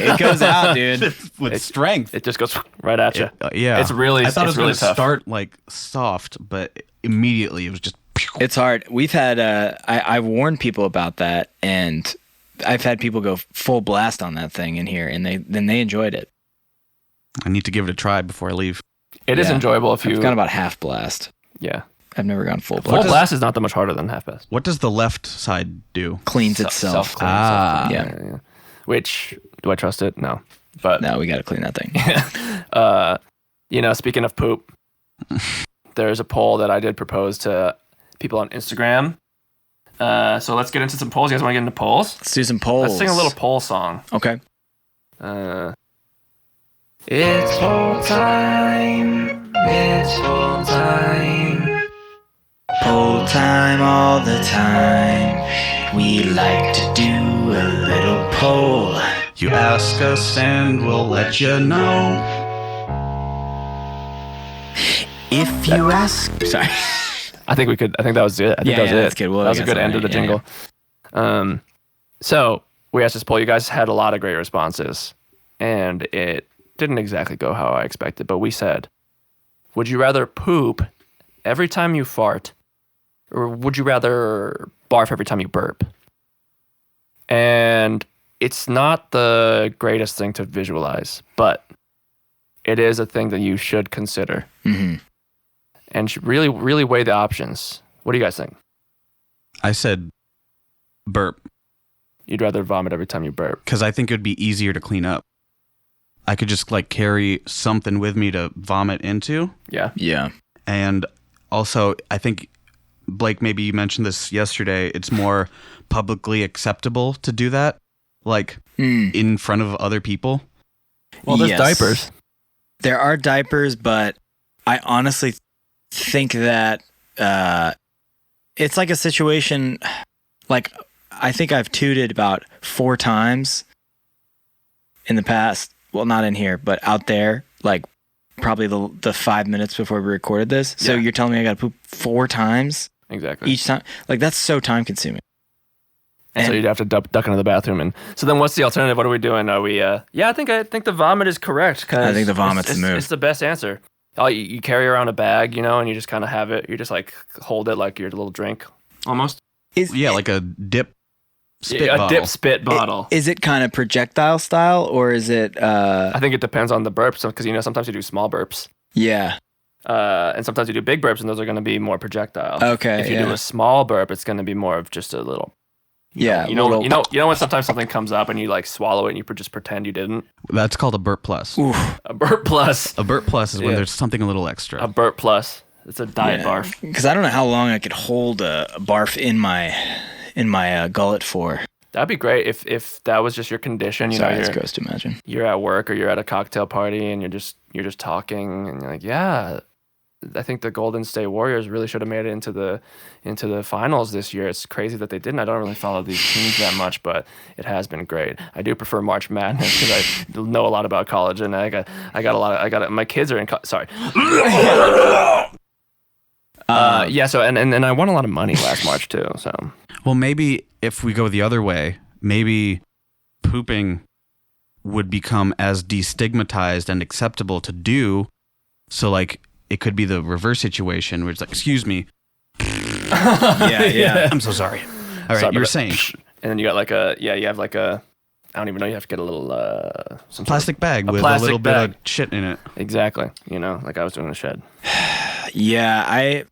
It goes out, dude. With strength. It just goes right at you. Yeah. It's really I thought it was really going to tough. start like soft, but immediately it was just. It's hard. We've had I've warned people about that, and I've had people go full blast on that thing in here, and they enjoyed it. I need to give it a try before I leave. It is enjoyable if you. I've gone about half blast. Yeah. I've never gone full blast. Full blast is not that much harder than half blast. What does the left side do? Cleans itself. Self-clean, Ah. yeah. Which, do I trust it? No. But No, we got to clean that thing. speaking of poop, there's a poll that I did propose to people on Instagram. So let's get into some polls. You guys want to get into polls? Let's do some polls. Let's sing a little poll song. Okay. It's poll time. It's poll time. Poll time all the time. We like to do a little poll. You ask us and we'll let you know. If you ask... Sorry. I think that was it. I think that was it. That's good. Well, that was a good end of the jingle. So we asked this poll. You guys had a lot of great responses, and it didn't exactly go how I expected, but we said, would you rather poop every time you fart, or would you rather barf every time you burp? And it's not the greatest thing to visualize, but it is a thing that you should consider. Mm-hmm. And should really, really weigh the options. What do you guys think? I said burp You'd rather vomit every time you burp. because I think it would be easier to clean up. I could just like carry something with me to vomit into. Yeah. Yeah. And also, I think, Blake, maybe you mentioned this yesterday, it's more publicly acceptable to do that, like in front of other people. Well, there's Yes. diapers. There are diapers, but I honestly think that it's like a situation, like I think I've tooted about 4 times in the past. Well, not in here, but out there, like probably the 5 minutes before we recorded this. So Yeah. you're telling me I got to poop 4 times Exactly. each time? Like that's so time consuming. And so you'd have to duck into the bathroom. And so then what's the alternative? What are we doing? Are we, I think the vomit is correct. 'Cause I think the vomit's the move. It's the best answer. You carry around a bag, and you just kind of have it. You just like hold it like your little drink almost. Yeah, like a dip spit a bottle. dip spit bottle. Is it kind of projectile style or is it, I think it depends on the burps because, sometimes you do small burps. yeah. And sometimes you do big burps and those are going to be more projectile. Okay, If you do yeah. a small burp, it's going to be more of just a little. Yeah. You know little- when sometimes something comes up and you like swallow it and you just pretend you didn't. That's called a burp plus. Oof. A burp plus. A burp plus is when Yeah. there's something a little extra. A burp plus. It's a diet barf. Because I don't know how long I could hold a barf in my gullet for. That'd be great if that was just your condition. Sorry, that's gross to imagine. You're at work or you're at a cocktail party and you're just talking and you're like, yeah, I think the Golden State Warriors really should have made it into the finals this year. It's crazy that they didn't. I don't really follow these teams that much, but it has been great. I do prefer March Madness because I know a lot about college and I got my kids are in sorry. Yeah. So and I won a lot of money last March too. So Well, maybe if we go the other way, maybe pooping would become as destigmatized and acceptable to do. So like it could be the reverse situation where it's like, excuse me. Yeah. I'm so sorry. All right, Sorry, you were but- saying and then you got you have like a I don't even know. You have to get a little some sort of- plastic bag a with plastic a little bag. bit of shit in it. Exactly. Like I was doing in the shed. Yeah,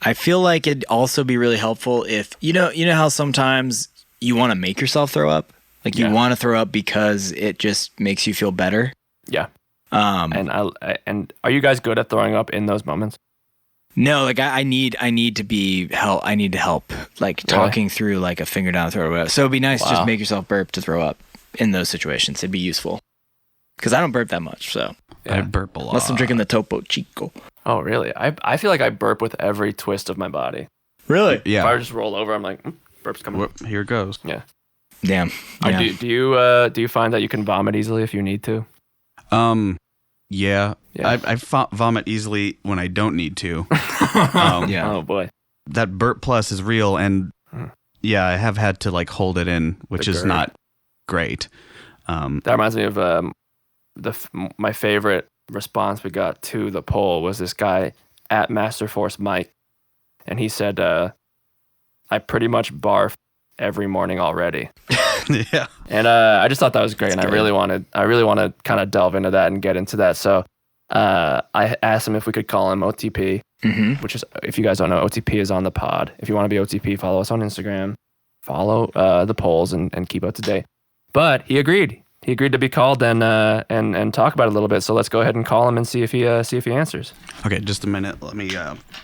I feel like it'd also be really helpful if you know how sometimes you want to make yourself throw up, like you want to throw up because it just makes you feel better. Yeah. And are you guys good at throwing up in those moments? No, like I need to be help. I need to help, like talking through like a finger down the throat or whatever. So it'd be nice to just make yourself burp to throw up in those situations. It'd be useful because I don't burp that much. So I burp a lot. unless I'm drinking the Topo Chico. Oh, really? I feel like I burp with every twist of my body. Really? Yeah. If I just roll over, I'm like, burp's coming. Whoop, here it goes. Yeah. Damn. Yeah. Do you find that you can vomit easily if you need to? Yeah. I vomit easily when I don't need to. Yeah. Oh boy. That burp plus is real, and yeah, I have had to like hold it in, which is not great. That reminds me of my favorite response we got to the poll was this guy at Masterforce Mike, and he said, "I pretty much barf every morning already." Yeah. And I just thought that was great, and I really want to kind of delve into that and get into that. So I asked him if we could call him OTP, which is, if you guys don't know, OTP is on the pod. If you want to be OTP, follow us on Instagram, follow the polls, and keep up to date. But he agreed. He agreed to be called and talk about it a little bit. So let's go ahead and call him and see if he answers. Okay, just a minute. Let me do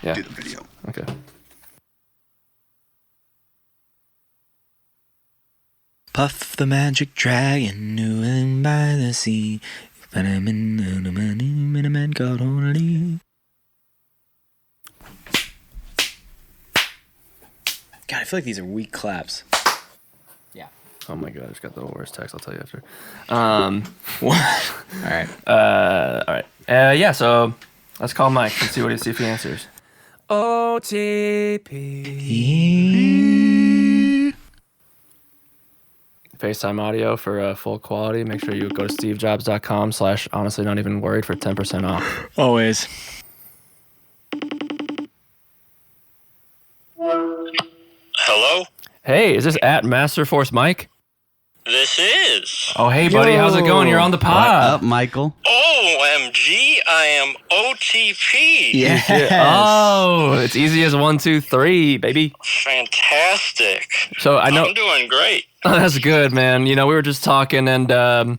the video. Okay. Puff the magic dragon, new and by the sea. But I'm in a man called Horny. God, I feel like these are weak claps. Yeah. Oh my god, I just got the worst text. I'll tell you after. What? All right. All right. Yeah. So let's call Mike and see if he answers. OTP. FaceTime audio for full quality. Make sure you go to stevejobs.com/honestly not even worried for 10% off. Always. Hello? Hey, is this at Masterforce Mike? This is. Oh, hey, buddy. How's it going? You're on the What pod. up, Michael? OMG, I am OTP. Yes. Oh, it's easy as 1, 2, 3, baby. Fantastic. So I know I'm doing great. that's good, man. You know, we were just talking, and I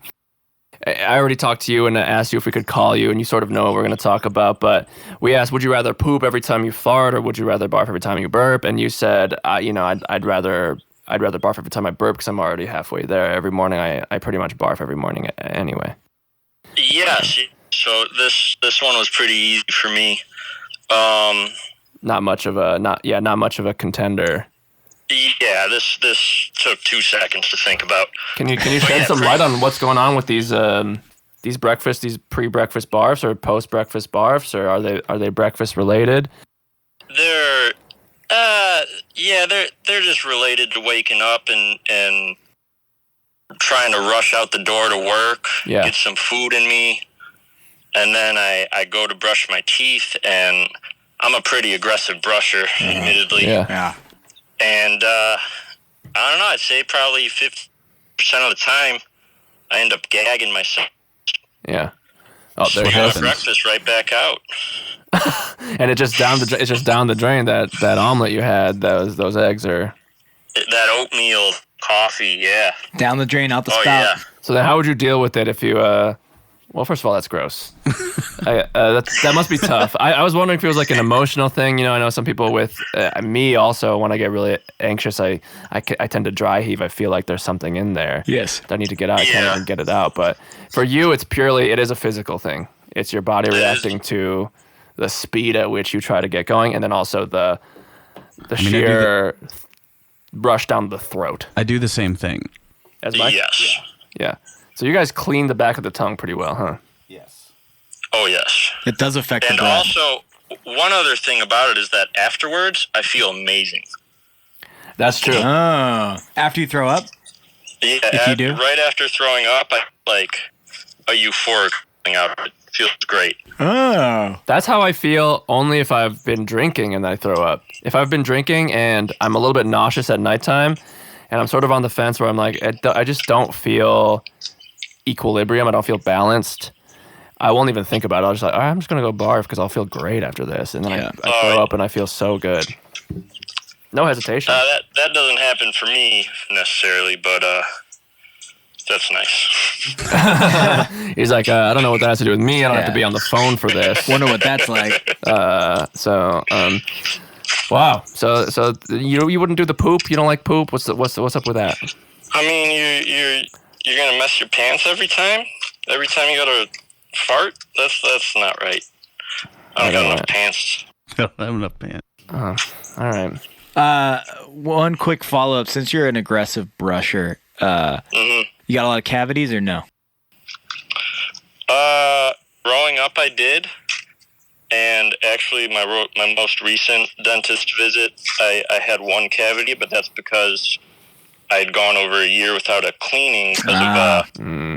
already talked to you and asked you if we could call you, and you sort of know what we're going to talk about. But we asked, would you rather poop every time you fart, or would you rather barf every time you burp? And you said, I'd rather barf every time I burp because I'm already halfway there. Every morning, I pretty much barf every morning anyway. Yes. So this one was pretty easy for me. Not much of a contender. Yeah, this took 2 seconds to think about. Can you shed some light on what's going on with these pre-breakfast barfs or post-breakfast barfs, or are they breakfast related? They're just related to waking up and trying to rush out the door to work, get some food in me, and then I go to brush my teeth, and I'm a pretty aggressive brusher, admittedly. Yeah. And I don't know, I'd say probably 50% of the time I end up gagging myself. Yeah. Oh, there So it I goes. got breakfast right back out. And it's just down the drain. That omelet you had, those eggs are. That oatmeal coffee, yeah. Down the drain, out the Oh, spout. yeah. So then, how would you deal with it if you? Well, first of all, that's gross. That must be tough. I was wondering if it was like an emotional thing. You know, I know some people with me also. When I get really anxious, I tend to dry heave. I feel like there's something in there. Yes. that I need to get out. I can't even get it out. But for you, it is a physical thing. It's your body reacting to the speed at which you try to get going, and then also the sheer rush down the throat. I do the same thing. As Mike? Yes. Yeah. So you guys clean the back of the tongue pretty well, huh? Oh, yes. It does affect And the breath. also, one other thing about it is that afterwards, I feel amazing. That's true. Oh. After you throw up? Yeah, If you do? right after throwing up, I like a euphoric thing out. It feels great. Oh. That's how I feel only if I've been drinking and I throw up. If I've been drinking and I'm a little bit nauseous at nighttime and I'm sort of on the fence where I'm like, I just don't feel equilibrium. I don't feel balanced. I won't even think about it. I'll just like, all right, I'm just gonna go barf because I'll feel great after this, and then I throw up and I feel so good. No hesitation. That doesn't happen for me necessarily, but that's nice. He's like, I don't know what that has to do with me. I don't have to be on the phone for this. Wonder what that's like. Wow. So you wouldn't do the poop? You don't like poop? What's up with that? I mean, you're gonna mess your pants every time. Every time you gotta fart. That's not right. I don't got enough pants. I don't have enough pants. Oh, all right. One quick follow up. Since you're an aggressive brusher, you got a lot of cavities or no? Growing up, I did. And actually, my most recent dentist visit, I had one cavity, but that's because I had gone over a year without a cleaning because of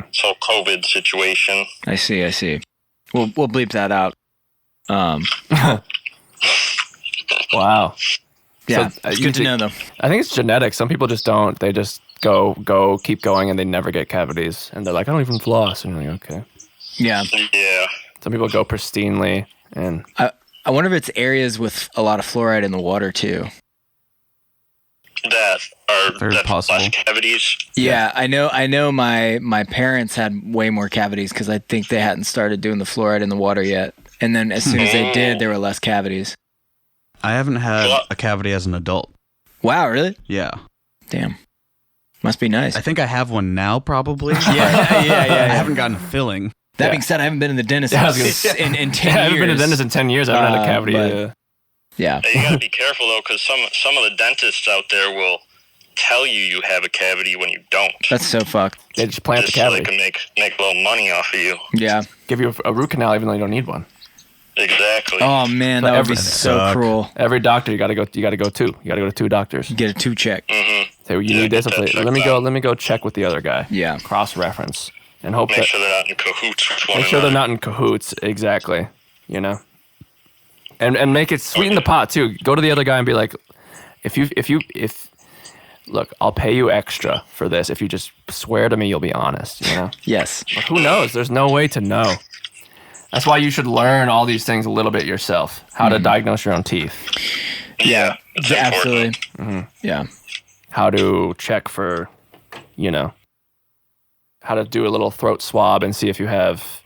this whole COVID situation. I see. We'll bleep that out. Wow. Yeah, so, it's good to know though. I think it's genetic. Some people just don't. They just keep going, and they never get cavities. And they're like, I don't even floss. And you're like, okay. Yeah. Yeah. Some people go pristinely. And I wonder if it's areas with a lot of fluoride in the water too. That's possible. Less cavities. Yeah, I know. My parents had way more cavities because I think they hadn't started doing the fluoride in the water yet. And then as soon as they did, there were less cavities. I haven't had a cavity as an adult. Wow, really? Yeah. Damn. Must be nice. I think I have one now, probably. Yeah. I haven't gotten a filling. That being said, I haven't been in the dentist in 10 years. I haven't been to the dentist in 10 years. I haven't had a cavity. Yeah. You gotta be careful though, because some of the dentists out there will tell you have a cavity when you don't. That's so fucked. They just plant the cavity. So they can make a little money off of you. Yeah. Give you a root canal even though you don't need one. Exactly. Oh man, that would be so cruel. Every doctor you gotta go to. You gotta go to two doctors. Get a 2 check. Say you need this. Let me go check with the other guy. Yeah. Cross reference and hope Make sure they're not in cahoots with one Make sure they're not in cahoots. Exactly. You know. And make it sweeten the pot too. Go to the other guy and be like, if look, I'll pay you extra for this if you just swear to me you'll be honest. You know. Yes. But who knows? There's no way to know. That's why you should learn all these things a little bit yourself. How to diagnose your own teeth. Yeah. Absolutely. Mm-hmm. Yeah. How to check for, how to do a little throat swab and see if you have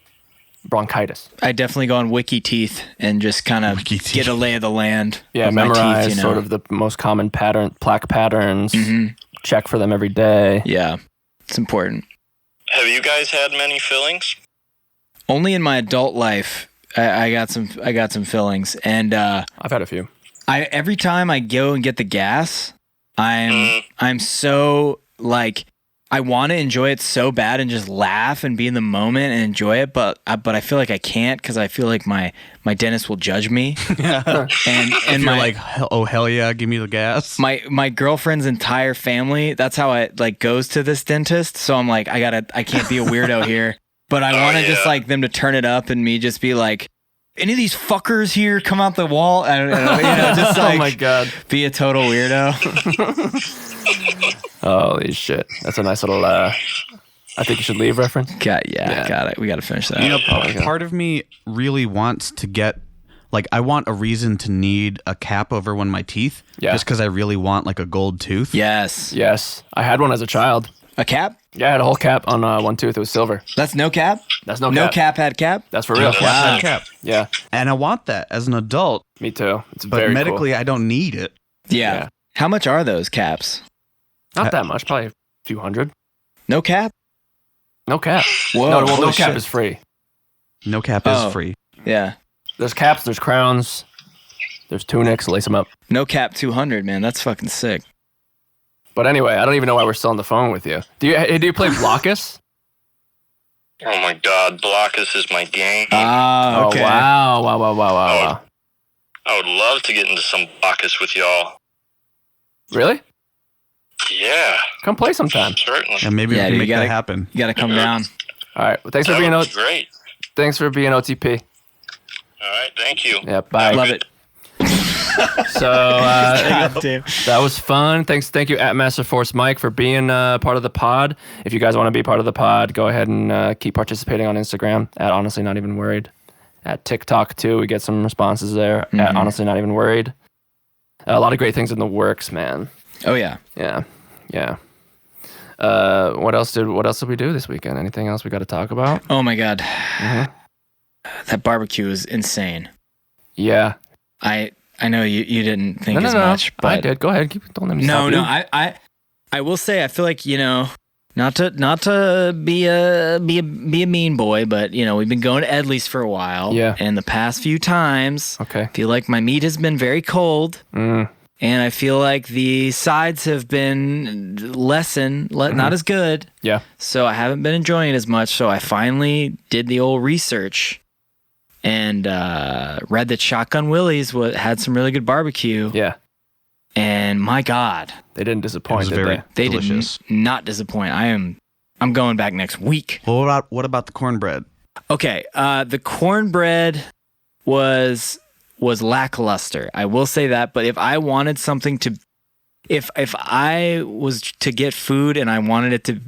bronchitis. I definitely go on Wiki Teeth and just kind of get a lay of the land. Yeah, of my memorize teeth, sort of the most common plaque patterns. Mm-hmm. Check for them every day. Yeah, it's important. Have you guys had many fillings? Only in my adult life, I got some fillings, and I've had a few. Every time I go and get the gas, I'm so like. I want to enjoy it so bad and just laugh and be in the moment and enjoy it, but I feel like I can't because I feel like my dentist will judge me. and you're like, oh hell yeah, give me the gas. My girlfriend's entire family, that's how it like goes to this dentist. So I'm like, I can't be a weirdo here, but I want to just like them to turn it up and me just be like, any of these fuckers here come out the wall? I don't know, just like, oh my God, be a total weirdo. Holy shit. That's a nice little, I think you should leave reference. Got it. We got to finish that. You know, part of me really wants to get, like, I want a reason to need a cap over one of my teeth. Yeah. Just because I really want, like, a gold tooth. Yes. I had one as a child. A cap? Yeah, I had a whole cap on one tooth. It was silver. That's no cap? That's no cap. No cap had cap? That's for real. Wow. Cap. Yeah. And I want that as an adult. Me too. It's but very medically, cool. I don't need it. Yeah. How much are those caps? Not that much. Probably a few hundred. No cap? No cap. Whoa. No cap is free. No cap is free. Yeah. There's caps. There's crowns. There's tunics. Lace them up. No cap 200, man. That's fucking sick. But anyway, I don't even know why we're still on the phone with you. Do you play blokus? Oh my God, blokus is my game. Oh, okay. Oh, wow. I would love to get into some blokus with y'all. Really? Yeah. Come play sometime. Certainly. And maybe we can make that happen. You got to come down. All right. Well, thanks for being great. Thanks for being OTP. All right. Thank you. Yeah. Bye. Love it. So that was fun. Thank you at Master Force Mike for being part of the pod. If you guys want to be part of the pod, go ahead and keep participating on Instagram at Honestly Not Even Worried. At TikTok too, we get some responses there. At Honestly Not Even Worried. A lot of great things in the works, man. Oh yeah. What else did we do this weekend? Anything else we got to talk about? Oh my God. That barbecue is insane. Yeah. I know you didn't think as much, but I did. Go ahead. Don't let me stop you. I will say I feel like, not to be a mean boy, but we've been going to Edley's for a while. Yeah. And the past few times, I feel like my meat has been very cold. And I feel like the sides have been not as good. Yeah. So I haven't been enjoying it as much. So I finally did the old research and read that Shotgun Willie's had some really good barbecue. Yeah. And my God, they didn't disappoint. They delicious. Did not disappoint. I'm going back next week. Well, what about the cornbread? Okay, the cornbread was lackluster. I will say that. But if I wanted something to, if I was to get food and I wanted it to,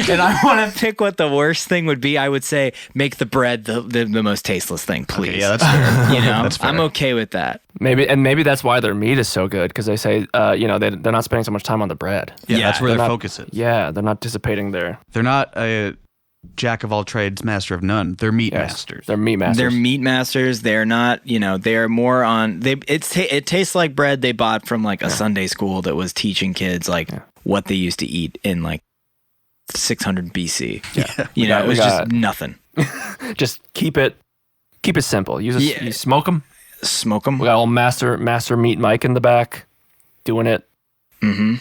and I want to pick what the worst thing would be, I would say make the bread the most tasteless thing, please. Okay, yeah, that's fair. That's fair. I'm okay with that. Maybe that's why their meat is so good, because they say they're not spending so much time on the bread. Yeah, that's where their focus is. Yeah, they're not dissipating their. They're not a jack of all trades, master of none. They're meat masters. They're meat masters. They're meat masters. They're not. They're more on. It tastes like bread they bought from like a Sunday school that was teaching kids what they used to eat in like 600 BC. Yeah. It was just nothing. Just keep it simple. You smoke them. Smoke them. We got old master meat Mike in the back doing it. Mm-hmm.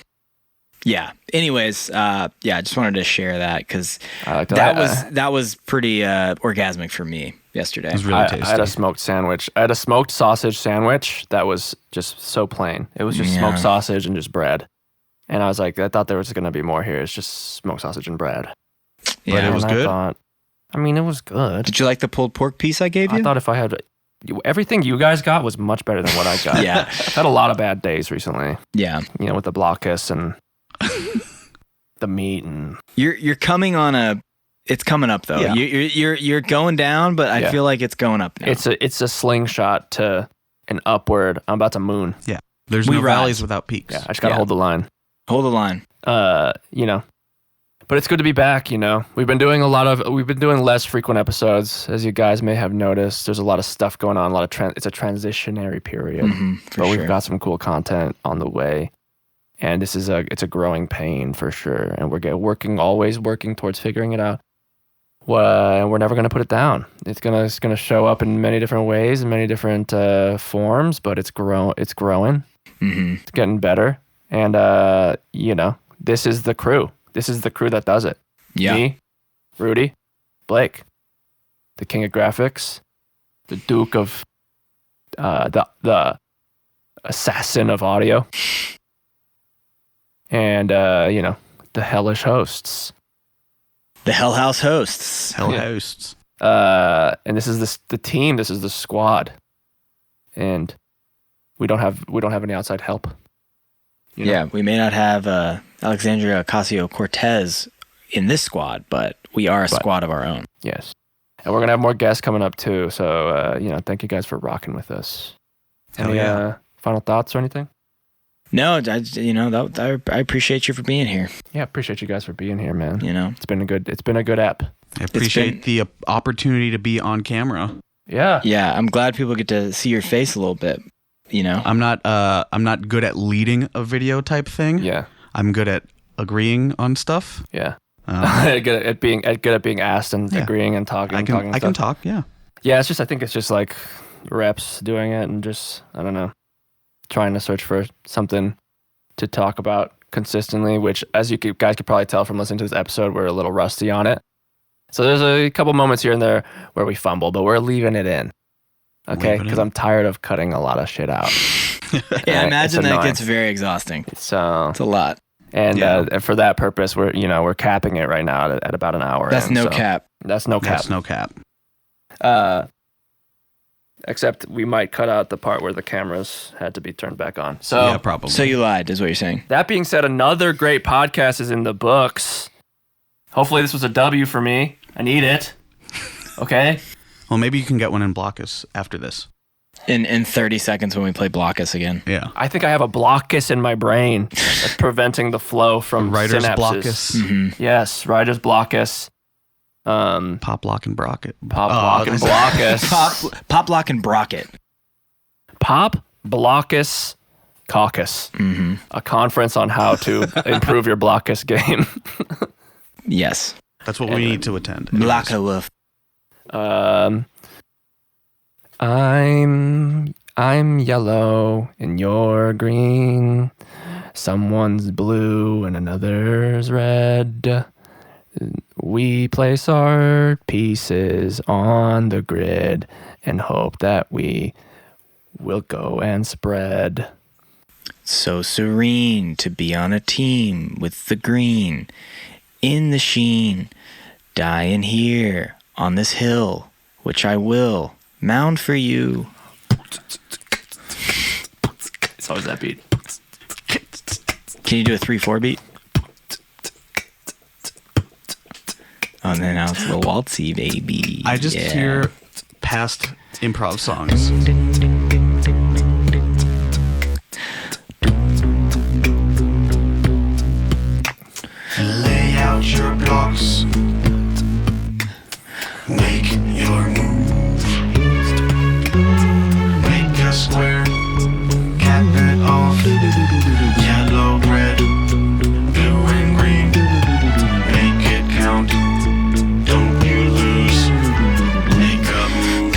Yeah. Anyways, I just wanted to share that because that was pretty orgasmic for me yesterday. It was really tasty. I had a smoked sandwich. I had a smoked sausage sandwich that was just so plain. It was just smoked sausage and just bread. And I was like, I thought there was going to be more here. It's just smoked sausage and bread. Yeah, but it was good. It was good. Did you like the pulled pork piece I gave you? I thought if I had everything you guys got was much better than what I got. Yeah. I've had a lot of bad days recently. Yeah. With the blokus and the meat and you're coming on it's coming up though. Yeah. You're going down, but I feel like it's going up now. It's a slingshot to an upward. I'm about to moon. Yeah. There's no valleys without peaks. Yeah. I just gotta hold the line. Hold the line. But it's good to be back. We've been doing less frequent episodes, as you guys may have noticed. There's a lot of stuff going on. It's a transitionary period, but we've got some cool content on the way. And it's a growing pain for sure. And we're always working towards figuring it out. And we're never going to put it down. It's gonna show up in many different ways, in many different forms. But it's growing. Mm-hmm. It's getting better. And this is the crew. This is the crew that does it. Yeah. Me, Rudy, Blake, the king of graphics, the duke of the assassin of audio. And, the hellish hosts. The Hell House hosts. Hosts. And this is the team. This is the squad. And we don't have any outside help. Yeah, we may not have Alexandria Ocasio-Cortez in this squad, but we are a squad of our own. Yes. And we're going to have more guests coming up too. So, thank you guys for rocking with us. Any final thoughts or anything? No, I appreciate you for being here. Yeah, appreciate you guys for being here, man. It's been a good app. I appreciate the opportunity to be on camera. Yeah. Yeah, I'm glad people get to see your face a little bit. I'm not good at leading a video type thing. Yeah. I'm good at agreeing on stuff. Yeah. Good at being asked and agreeing and talking. I can talk. Yeah. Yeah. I think it's just like reps doing it and just, I don't know, trying to search for something to talk about consistently, which as you guys could probably tell from listening to this episode, we're a little rusty on it. So there's a couple moments here and there where we fumble, but we're leaving it in. Okay, because I'm tired of cutting a lot of shit out. Yeah, I imagine that gets very exhausting. So it's a lot. And for that purpose, we're capping it right now at about an hour. That's no cap. That's no cap. That's no cap. Except we might cut out the part where the cameras had to be turned back on. So Yeah, probably. So you lied, is what you're saying. that being said, another great podcast is in the books. Hopefully this was a W for me. I need it. Okay? Well, maybe you can get one in blokus after this. In 30 seconds when we play blokus again. Yeah. I think I have a blokus in my brain that's preventing the flow from Writer's synapses. blokus. Mm-hmm. Yes, writer's blokus. Pop, lock, and brocket. Pop, block, and blockus. Pop, lock, and brocket. Pop, blockus, caucus. Mm-hmm. A conference on how to improve your blockus game. Yes. That's what we need to attend. Blocka-woof. I'm yellow and you're green. Someone's blue and another's red. We place our pieces on the grid and hope that we will go and spread. So serene to be on a team with the green in the sheen. Dying here on this hill, which I will mound for you. It's always that beat. Can you do a 3/4 beat? Oh, and then now it's a little waltzy, baby. I just hear past improv songs. Lay out your blocks. Make your move. Make a square. Cap it off. Yellow, red, blue, and green. Make it count. Don't you lose. Make a move.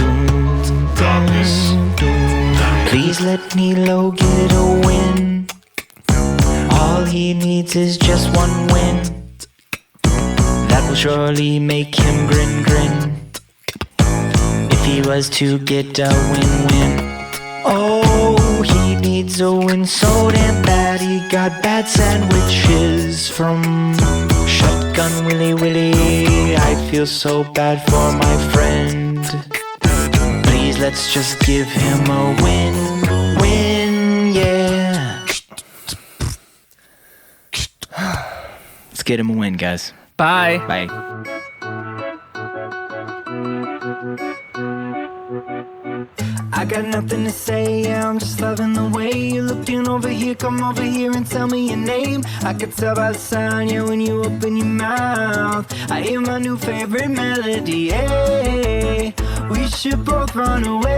Blokus. Please let Nilo get a win. All he needs is just one win. That will surely make him grin. If he was to get a win. Oh, he needs a win so damn bad. He got bad sandwiches from Shotgun Willy. I feel so bad for my friend. Please, let's just give him a win, yeah. Let's get him a win, guys. Bye. Bye. I got nothing to say, yeah, I'm just loving the way you're looking over here. Come over here and tell me your name. I can tell by the sound, yeah, when you open your mouth. I hear my new favorite melody, hey. We should both run away.